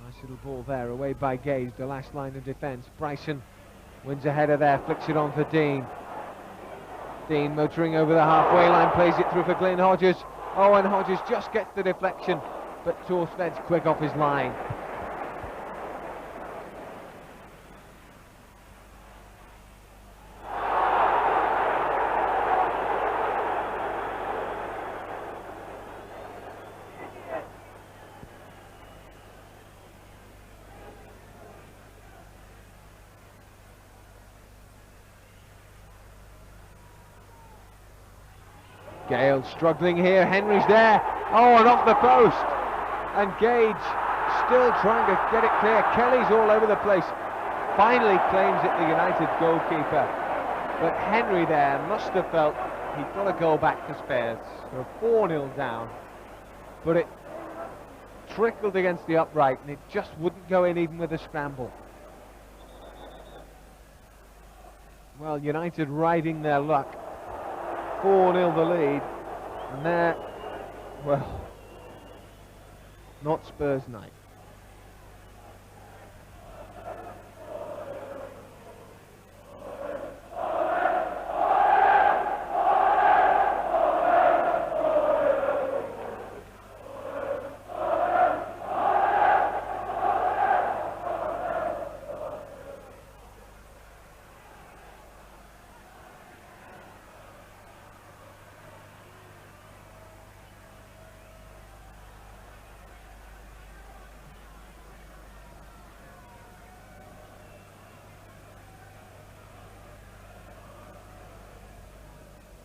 Nice little ball there, away by Gage, the last line of defence. Bryson wins a header there, flicks it on for Dean. Dean motoring over the halfway line, plays it through for Glyn Hodges. Oh, and Hodges just gets the deflection, but Torsved's quick off his line. Gale struggling here, Henry's there, oh, and off the post, and Gage still trying to get it clear. Kelly's all over the place, finally claims it, the United goalkeeper, but Henry there must have felt he'd got a goal back to Spurs. So 4-0 down, but it trickled against the upright and it just wouldn't go in even with a scramble. Well, United riding their luck. 4-0 the lead, and there, well, not Spurs night.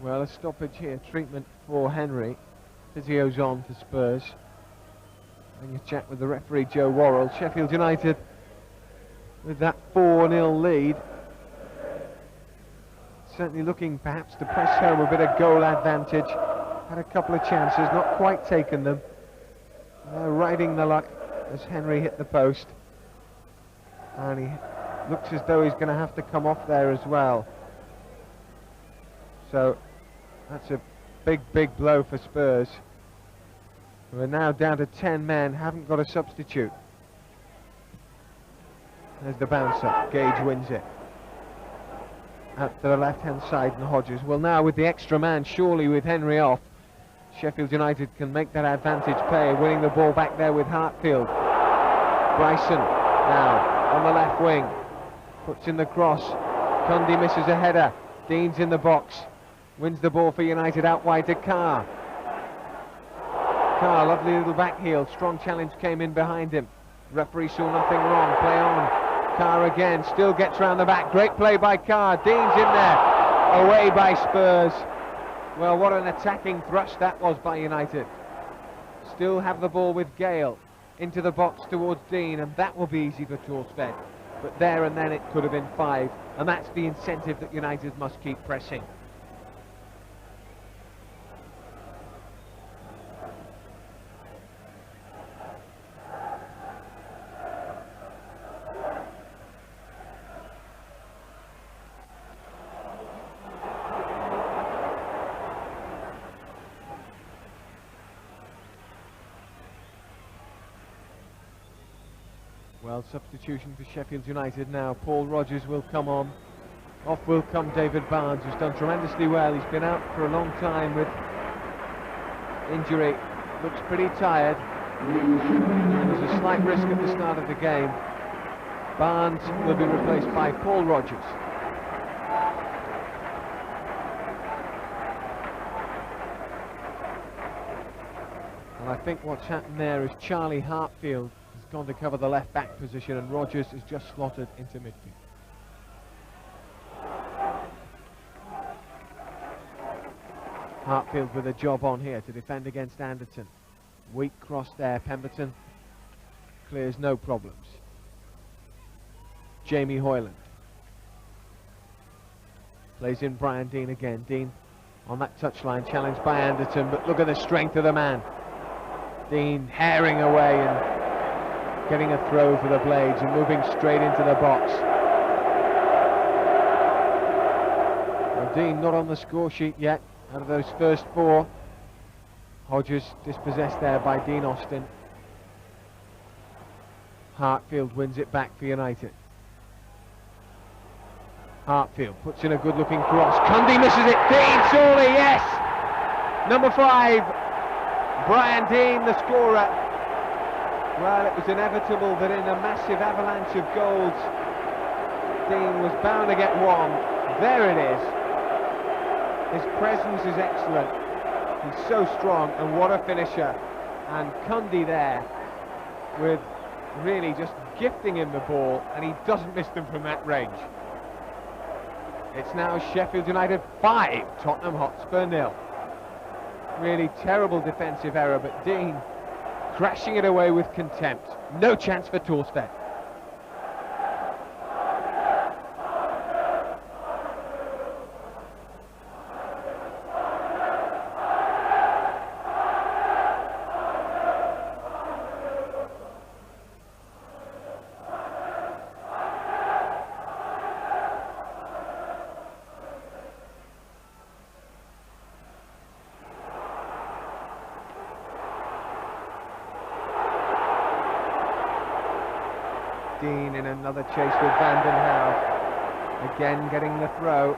Well, a stoppage here, treatment for Henry. Physio's on for Spurs. Having a chat with the referee, Joe Worrell. Sheffield United with that 4-0 lead. Certainly looking perhaps to press home a bit of goal advantage. Had a couple of chances, not quite taken them. They're riding the luck as Henry hit the post. And he looks as though he's going to have to come off there as well. So that's a big, big blow for Spurs. We're now down to 10 men, haven't got a substitute. There's the bounce up, Gage wins it. Out to the left-hand side and Hodges. Well, now with the extra man, surely with Henry off, Sheffield United can make that advantage pay, winning the ball back there with Hartfield. Bryson now on the left wing, puts in the cross. Cundy misses a header. Dean's in the box. Wins the ball for United out wide to Carr. Carr, lovely little back heel. Strong challenge came in behind him. Referee saw nothing wrong. Play on. Carr again. Still gets round the back. Great play by Carr. Dean's in there. Away by Spurs. Well, what an attacking thrust that was by United. Still have the ball with Gale. Into the box towards Dean. And that will be easy for Torsved. But there and then it could have been 5. And that's the incentive that United must keep pressing. Well, substitution for Sheffield United now. Paul Rodgers will come on. Off will come David Barnes, who's done tremendously well. He's been out for a long time with injury. Looks pretty tired. There's a slight risk at the start of the game. Barnes will be replaced by Paul Rogers. And I think what's happened there is Charlie Hartfield has gone to cover the left back position and Rogers is just slotted into midfield. Hartfield with a job on here to defend against Anderton. Weak cross there, Pemberton clears no problems. Jamie Hoyland plays in Brian Dean again. Dean on that touchline, challenged by Anderton, but look at the strength of the man. Dean herring away and getting a throw for the Blades and moving straight into the box. Well, Dean not on the score sheet yet out of those first four. Hodges dispossessed there by Dean Austin. Hartfield wins it back for United. Hartfield puts in a good looking cross. Cundy misses it. Dean surely, yes! Number 5, Brian Dean, the scorer. Well, it was inevitable that in a massive avalanche of goals, Dean was bound to get one. There it is. His presence is excellent. He's so strong, and what a finisher. And Cundy there with really just gifting him the ball, and he doesn't miss them from that range. It's now Sheffield United 5, Tottenham Hotspur 0. Really terrible defensive error, but Dean crashing it away with contempt. No chance for Torsved. Dean in another chase with Van den Hauwe, again getting the throw.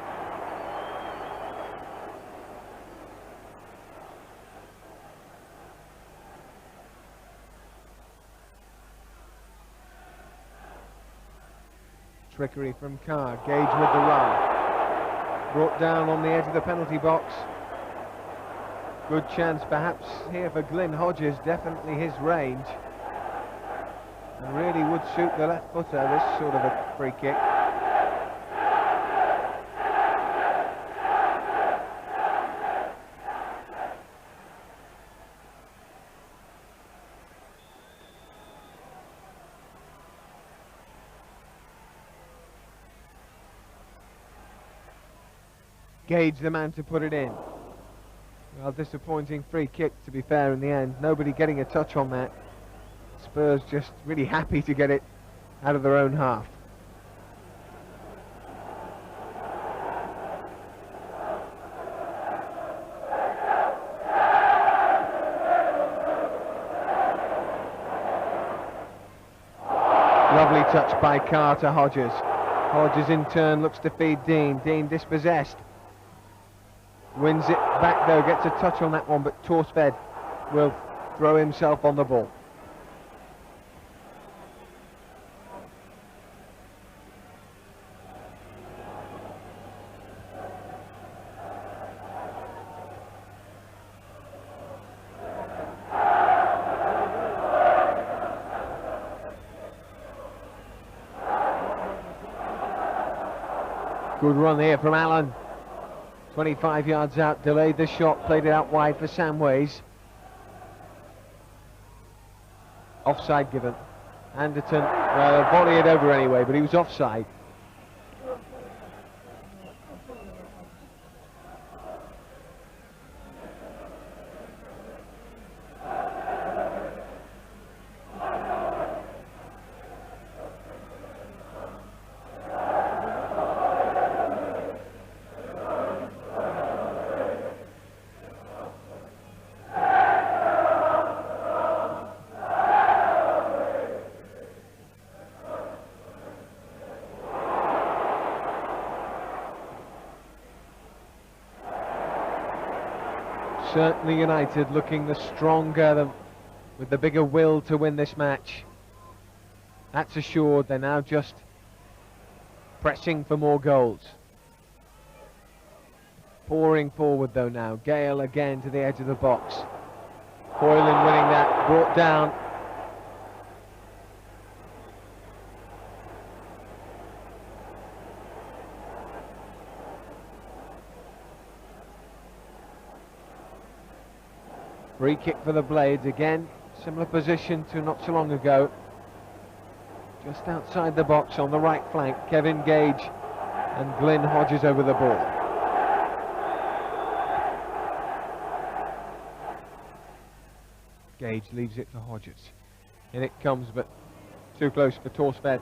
Trickery from Carr, Gage with the run. Brought down on the edge of the penalty box. Good chance perhaps here for Glyn Hodges, definitely his range. And really would suit the left footer, this sort of a free kick. Gage the man to put it in. Well, disappointing free kick to be fair in the end. Nobody getting a touch on that. Spurs just really happy to get it out of their own half. Lovely touch by Carr to Hodges. Hodges in turn looks to feed Dean. Dean dispossessed. Wins it back though, gets a touch on that one, but Torsved will throw himself on the ball. Good run here from Allen. 25 yards out, delayed the shot, played it out wide for Samways. Offside given. Anderton, well, volley it over anyway, but he was offside. Certainly United looking the stronger, with the bigger will to win this match. That's assured. They're now just pressing for more goals. Pouring forward though now. Gale again to the edge of the box. Hoyland winning that, brought down. Free kick for the Blades again. Similar position to not so long ago. Just outside the box on the right flank. Kevin Gage and Glyn Hodges over the ball. Gage leaves it to Hodges. In it comes, but too close for Torsved.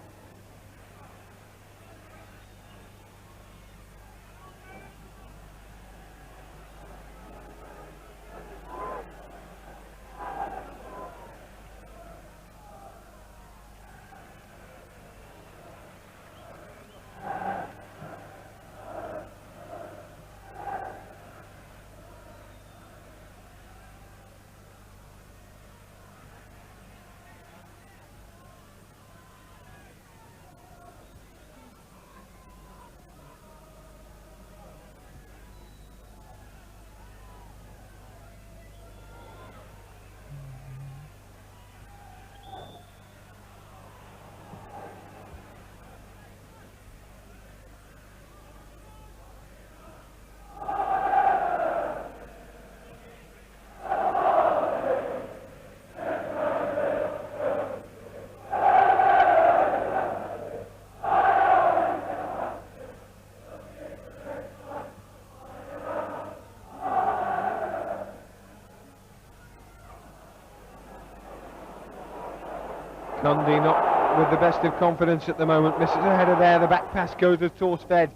Cundy not with the best of confidence at the moment, misses a header there, the back pass goes to Torsved.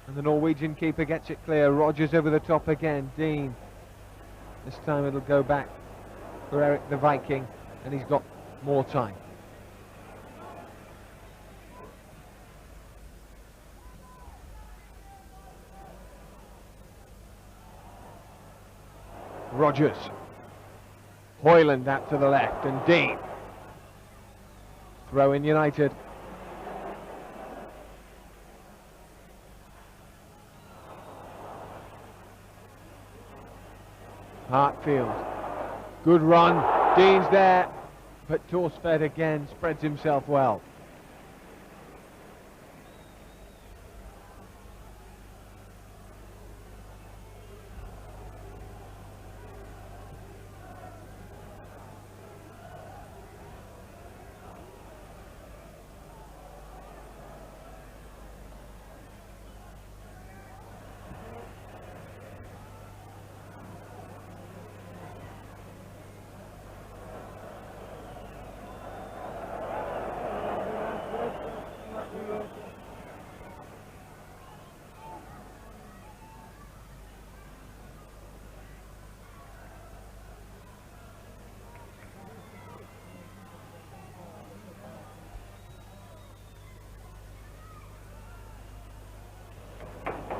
And the Norwegian keeper gets it clear. Rodgers over the top again, Dean. This time it'll go back for Eric the Viking, and he's got more time. Rodgers. Hoyland out to the left, and Dean. Throw in United. Hartfield. Good run. Dean's there, but Torsved again spreads himself well.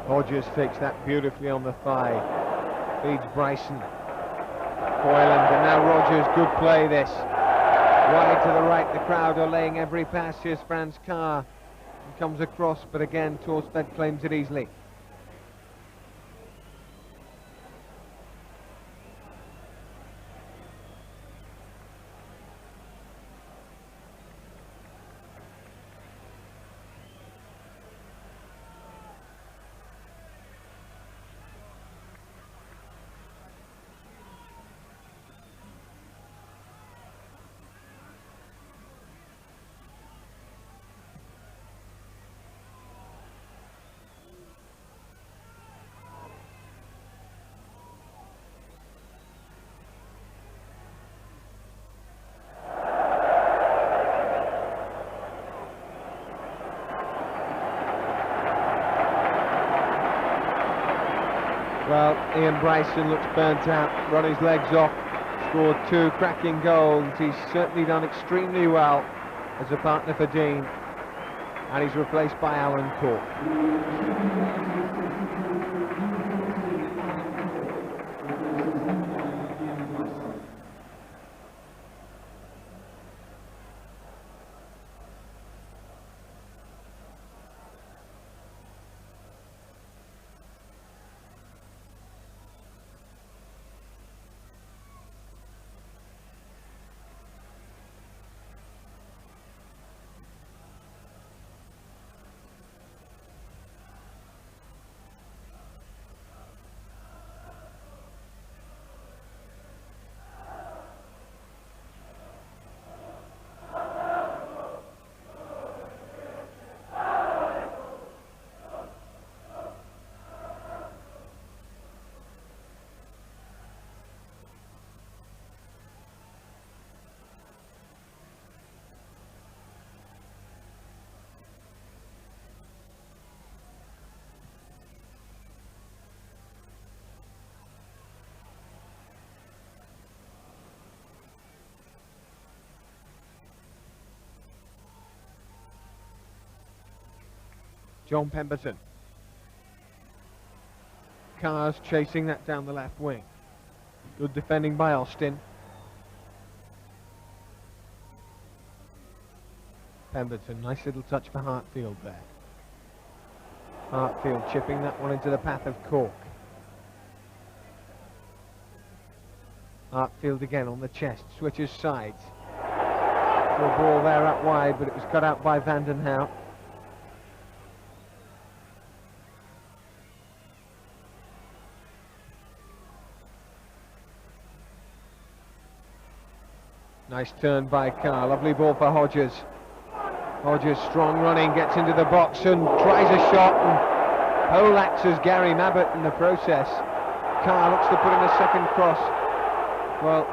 Hodges takes that beautifully on the thigh, feeds Bryson. Hoyland, and now Rodgers, good play this. Wide to the right, the crowd are laying every pass. Here's Franz Carr, he comes across, but again Torsved claims it easily. Well, Ian Bryson looks burnt out, run his legs off, scored 2 cracking goals. He's certainly done extremely well as a partner for Dean, and he's replaced by Alan Cork. John Pemberton. Carr's chasing that down the left wing. Good defending by Austin. Pemberton, nice little touch for Hartfield there. Hartfield chipping that one into the path of Cork. Hartfield again on the chest, switches sides. The ball there up wide, but it was cut out by Vandenhout. Nice turn by Carr, lovely ball for Hodges. Hodges, strong running, gets into the box and tries a shot and poleaxes Gary Mabbutt in the process. Carr looks to put in a second cross. Well,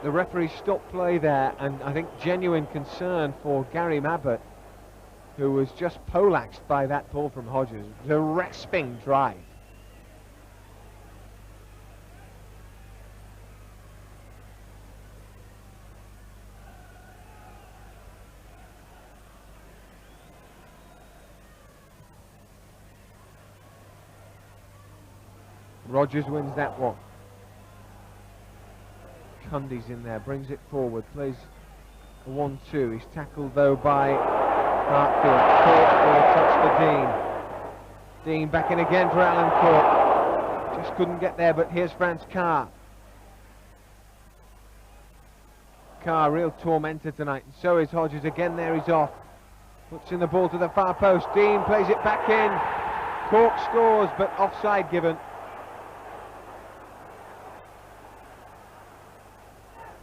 the referee stopped play there, and I think genuine concern for Gary Mabbutt, who was just poleaxed by that ball from Hodges. The rasping drive. Rodgers wins that one. Cundy's in there, brings it forward, plays a 1-2. He's tackled though by Hartfield. Cork will touch for Dean. Dean back in again for Alan Cork. Just couldn't get there, but here's Franz Carr. Carr, real tormentor tonight, and so is Hodges. Again there, he's off. Puts in the ball to the far post. Dean plays it back in. Cork scores, but offside given.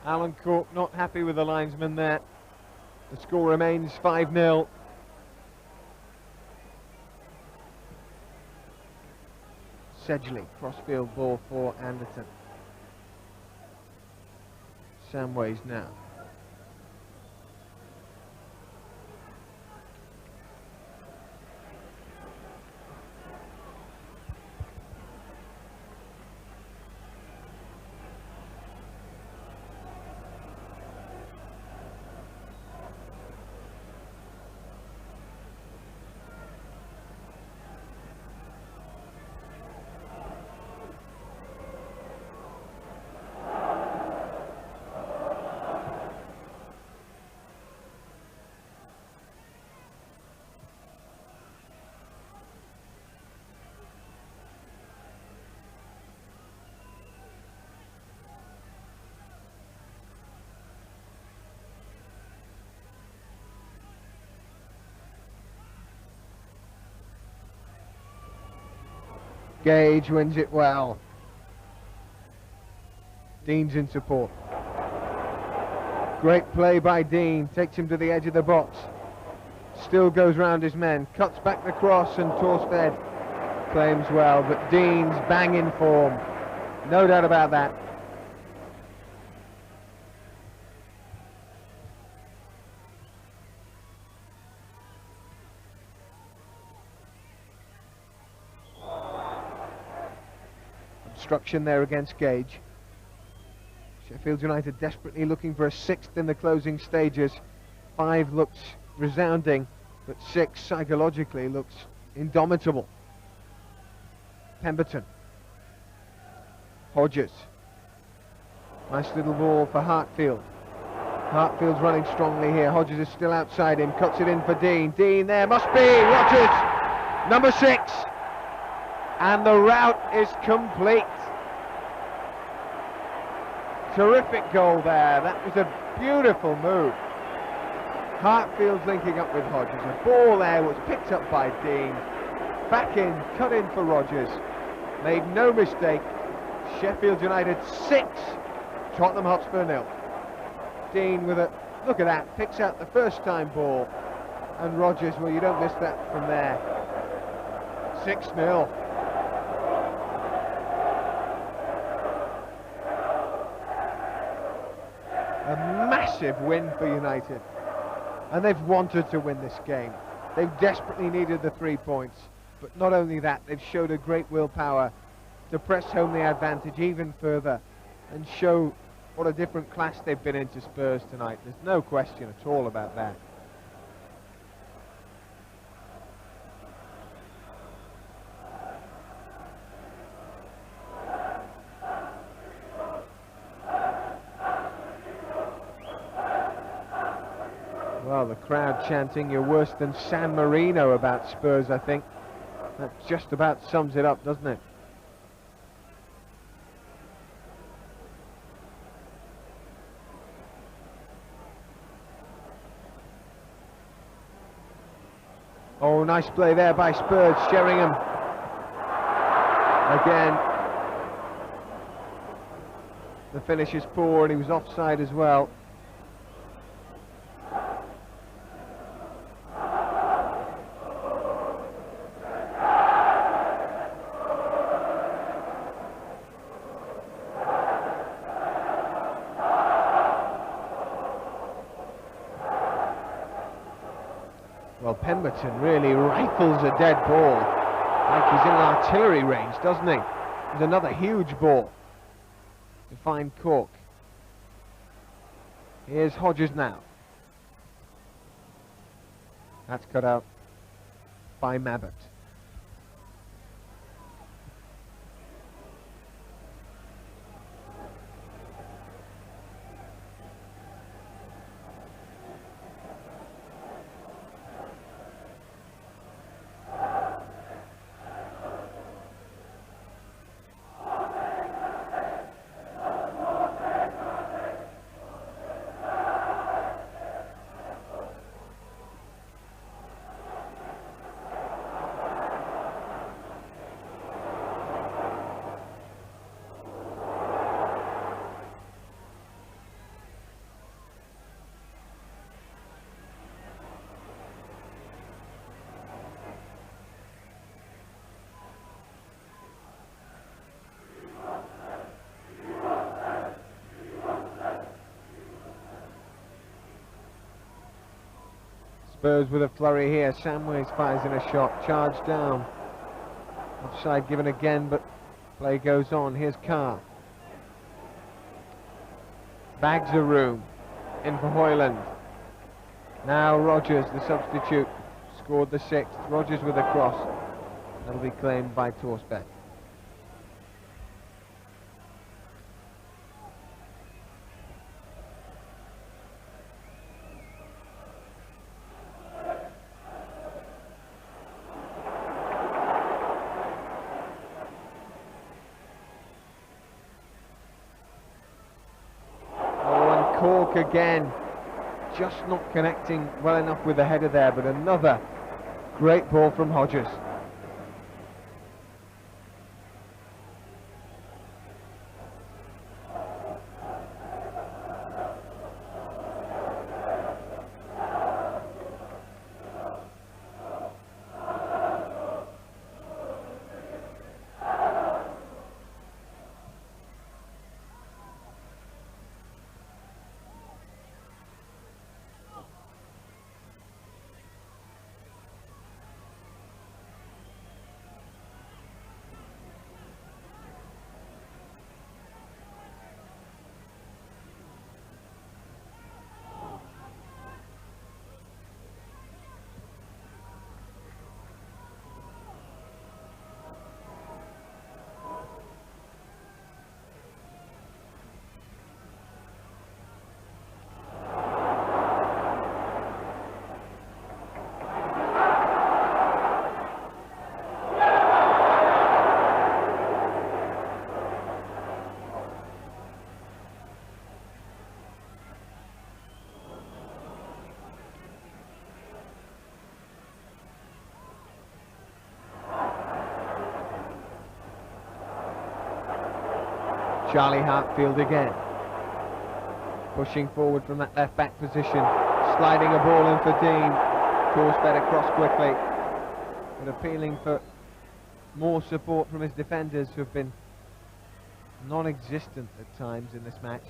Alan Cork not happy with the linesman there. The score remains 5-0. Sedgley, crossfield ball for Anderton. Samways now. Gage wins it well. Dean's in support. Great play by Dean, takes him to the edge of the box. Still goes round his men, cuts back the cross, and Torsted claims well, but Dean's bang in form. No doubt about that. Obstruction there against Gage. Sheffield United desperately looking for a sixth in the closing stages. 5 looks resounding, but 6 psychologically looks indomitable. Pemberton. Hodges. Nice little ball for Hartfield. Hartfield's running strongly here. Hodges is still outside him, cuts it in for Dean. Dean there, must be Rodgers, number 6. And the rout is complete. Terrific goal there. That was a beautiful move. Hartfield's linking up with Hodges. A ball there was picked up by Dean. Back in, cut in for Rodgers. Made no mistake. Sheffield United 6, Tottenham Hotspur 0. Dean with a, look at that, picks out the first time ball. And Rodgers, well, you don't miss that from there. 6-0. A massive win for United, and they've wanted to win this game. They've desperately needed the 3 points, but not only that, they've showed a great willpower to press home the advantage even further and show what a different class they've been into Spurs tonight. There's no question at all about that. Well, the crowd chanting, "You're worse than San Marino," about Spurs, I think. That just about sums it up, doesn't it? Oh, nice play there by Spurs. Sheringham again. The finish is poor, and he was offside as well. Well, Pemberton really rifles a dead ball, like he's in artillery range, doesn't he? There's another huge ball to find Cork. Here's Hodges now. That's cut out by Mabbott. Spurs with a flurry here. Samways fires in a shot, charged down. Offside given again, but play goes on. Here's Carr. Bags of room in for Hoyland. Now Rogers, the substitute, scored the 6th. Rogers with a cross. That'll be claimed by Torsbeck. Cork again, just not connecting well enough with the header there, but another great ball from Hodges. Charlie Hartfield again, pushing forward from that left back position, sliding a ball in for Dean. Torsbeck across quickly, but appealing for more support from his defenders, who have been non-existent at times in this match.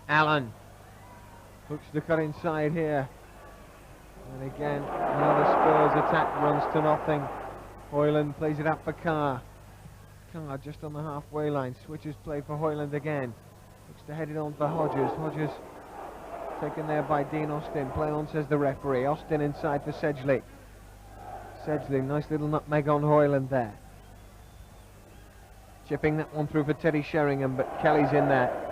Allen looks to cut inside here. And again, another Spurs attack runs to nothing. Hoyland plays it up for Carr. Carr just on the halfway line. Switches play for Hoyland again. Looks to head it on for Hodges. Hodges taken there by Dean Austin. Play on, says the referee. Austin inside for Sedgley. Sedgley, nice little nutmeg on Hoyland there. Chipping that one through for Teddy Sheringham, but Kelly's in there.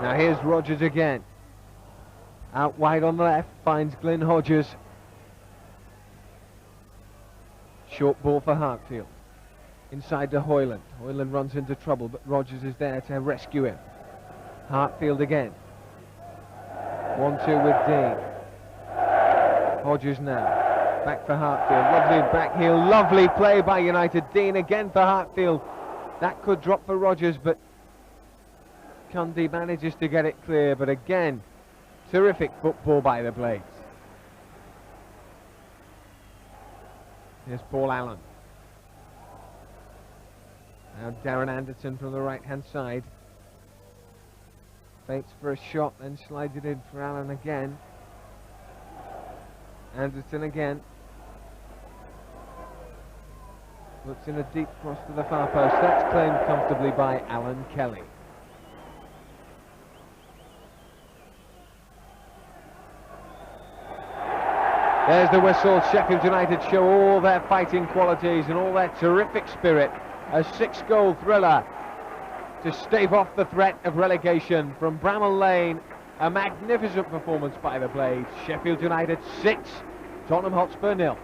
Now here's Rodgers again. Out wide on the left, finds Glyn Hodges. Short ball for Hartfield. Inside to Hoyland. Hoyland runs into trouble, but Rodgers is there to rescue him. Hartfield again. 1-2 with Dean. Hodges now. Back for Hartfield. Lovely back heel. Lovely play by United. Dean again for Hartfield. That could drop for Rodgers, but Cundy manages to get it clear. But again, terrific football by the Blades. Here's Paul Allen. Now Darren Anderton from the right-hand side. Baits for a shot, then slides it in for Allen again. Anderton again. Looks in a deep cross to the far post. That's claimed comfortably by Alan Kelly. There's the whistle. Sheffield United show all their fighting qualities and all their terrific spirit. A 6-goal thriller to stave off the threat of relegation from Bramall Lane. A magnificent performance by the Blades. Sheffield United 6, Tottenham Hotspur 0.